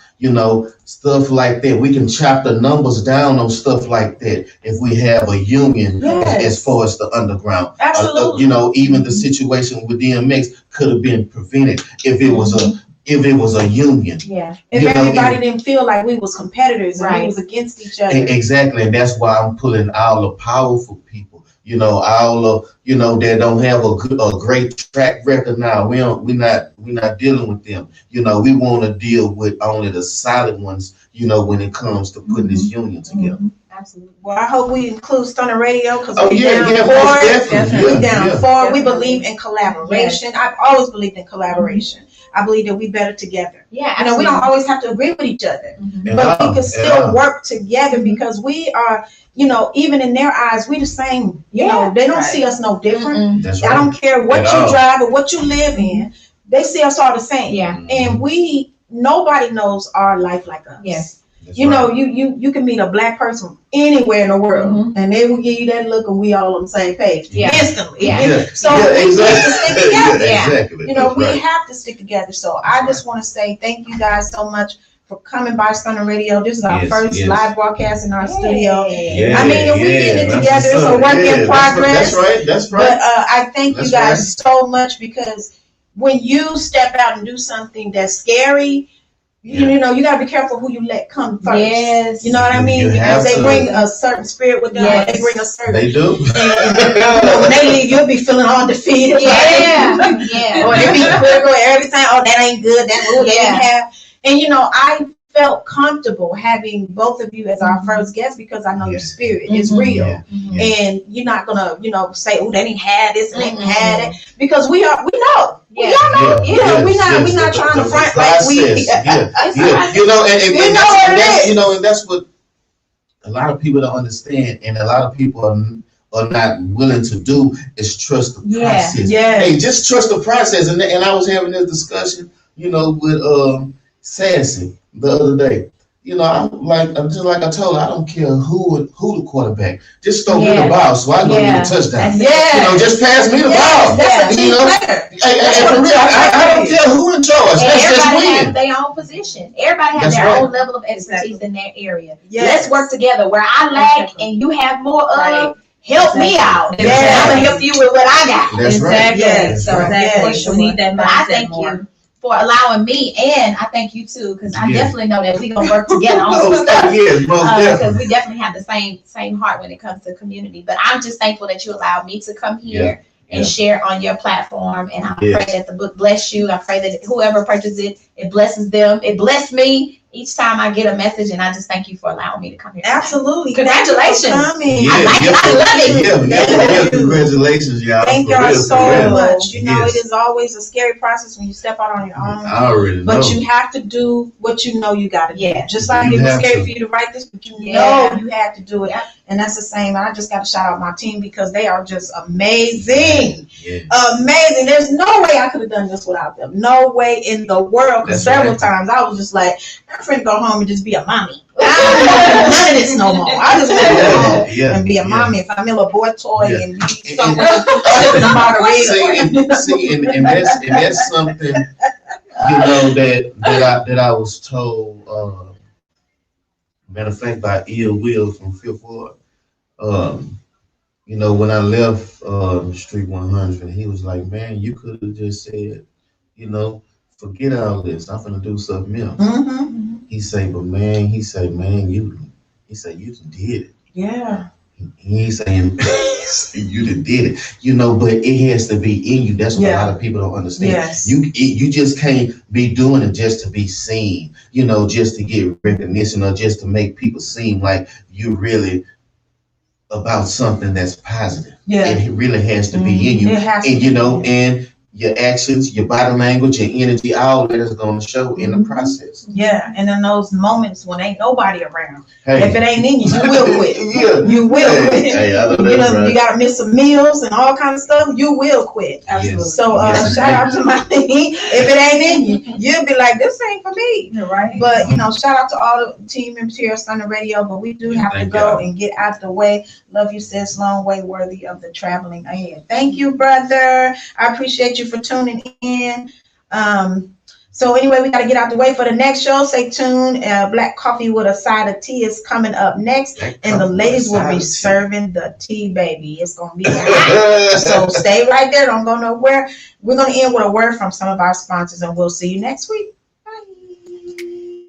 stuff like that. We can chop the numbers down on stuff like that if we have a union as far as the underground. Absolutely. Even the situation with DMX could have been prevented if it was a union. Yeah. If everybody didn't feel like we was competitors and we was against each other. Exactly, and that's why I'm pulling all the powerful people. All of that don't have a great track record now. We're not dealing with them. We want to deal with only the solid ones. When it comes to putting this union together. Absolutely. Well, I hope we include Stunner Radio because We down for. We believe in collaboration. I've always believed in collaboration. I believe that we better together. Yeah, we don't always have to agree with each other, but we can still work together because we are, even in their eyes, we the same. They don't see us no different. That's I don't care what you drive or what you live in. They see us all the same. Yeah. And nobody knows our life like us. Yes. You can meet a black person anywhere in the world, and they will give you that look, and we all on the same page instantly. Yeah. So we have to stick together. Exactly. We have to stick together. So I just want to say thank you guys so much for coming by Stunner Radio. This is our first live broadcast in our studio. Yeah, I mean, if we get it together, it's a work in progress. That's right. But I thank you guys so much because when you step out and do something that's scary, you got to be careful who you let come first. Yes. You know what I mean? Because they bring a certain spirit with them. Yes. They bring a certain. They do. And when they leave, you'll be feeling all defeated. Yeah. Or they be critical every time. Oh, that ain't good. That they didn't have. And I felt comfortable having both of you as our first guest because I know your spirit is real, and you're not gonna say, oh, they didn't have this and they didn't have that, because we know. Yeah. Y'all know, we're not trying to front like we. And that's what a lot of people don't understand, and a lot of people are not willing to do is trust the process. Yeah. Hey, just trust the process. And I was having this discussion, with Sassy the other day. Just like I told her, I don't care who the quarterback. Just throw me the ball so I go get a touchdown. Just pass me the ball. Hey, for real, I don't care who in charge. Let's just win. Has their own position. Everybody has their own level of expertise in their area. Let's work together. Where I lack and you have more of, help me out. I'm gonna help you with what I got. That's right. We need that mindset. I thank you for allowing me, and I thank you too, because I definitely know that we're gonna work together on some stuff. Because we definitely have the same heart when it comes to community. But I'm just thankful that you allowed me to come here and share on your platform. And I pray that the book bless you. I pray that whoever purchases it, it blesses them. It blessed me each time I get a message, and I just thank you for allowing me to come here tonight. Absolutely. Congratulations. I love it. Congratulations, y'all. Thank y'all so much. It is always a scary process when you step out on your own. I already know. But you have to do what you know you got to do. Just like it was scary for you to write this, but you know you had to do it. And that's the same. I just got to shout out my team because they are just amazing. Amazing. There's no way I could have done this without them. No way in the world. Because several times I was just like, I'm finna go home and just be a mommy. I don't none of this no more. I just want to go home and be a mommy. If I'm in a boy toy and be somewhere sipping a margarita. See, and that's something that I was told. Matter of fact, by Ill Will from Fifth Ward. When I left Street 100, he was like, "Man, you could have just said, forget all this. I'm gonna do something else." He said, man, you did it. Yeah. He's saying you did it, but it has to be in you. That's what a lot of people don't understand. Yes. You just can't be doing it just to be seen, just to get recognition or just to make people seem like you really about something that's positive. Yeah. And it really has to be in you. And your actions, your body language, your energy, all that is going to show in the process. Yeah, and in those moments when ain't nobody around, if it ain't in you, you will quit. You will quit. You got to miss some meals and all kinds of stuff. You will quit. Absolutely. So shout out to my team. If it ain't in you, you'll be like, this ain't for me. Right. But shout out to all the team members here at Stunner Radio. But we do have to go and get out the way. Love you, sis. Long way worthy of the traveling ahead. Thank you, brother. I appreciate you for tuning in. So anyway, we got to get out the way for the next show. Stay tuned. Black coffee with a side of tea is coming up next. And the ladies will be serving the tea, baby. It's going to be hot. So stay right there. Don't go nowhere. We're going to end with a word from some of our sponsors, and we'll see you next week.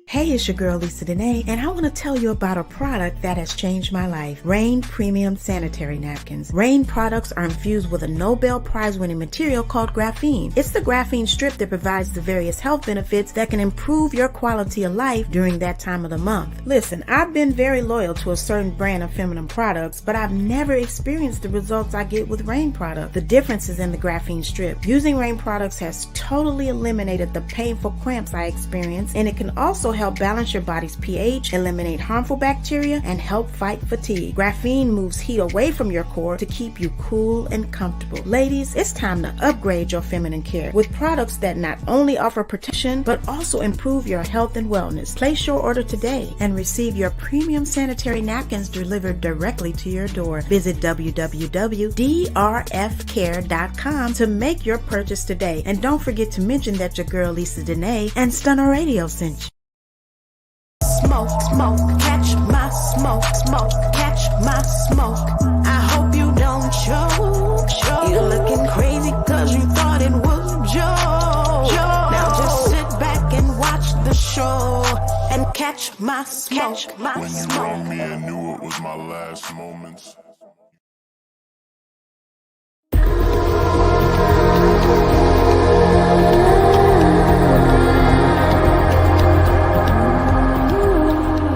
Hey, it's your girl Lysa Denae, and I want to tell you about a product that has changed my life. Rain Premium Sanitary Napkins. Rain products are infused with a Nobel Prize-winning material called graphene. It's the graphene strip that provides the various health benefits that can improve your quality of life during that time of the month. Listen, I've been very loyal to a certain brand of feminine products, but I've never experienced the results I get with Rain products. The difference is in the graphene strip. Using Rain products has totally eliminated the painful cramps I experience, and it can also help balance your body's pH, eliminate harmful bacteria, and help fight fatigue. Graphene moves heat away from your core to keep you cool and comfortable. Ladies, it's time to upgrade your feminine care with products that not only offer protection, but also improve your health and wellness. Place your order today and receive your premium sanitary napkins delivered directly to your door. Visit www.drfcare.com to make your purchase today. And don't forget to mention that your girl Lysa Denae and Stunner Radio sent you. Smoke, smoke, catch my smoke, smoke, catch my smoke. I hope you don't choke. You're looking crazy cause you thought it was a joke. Now just sit back and watch the show and catch my smoke. When you wronged me, I knew it was my last moments.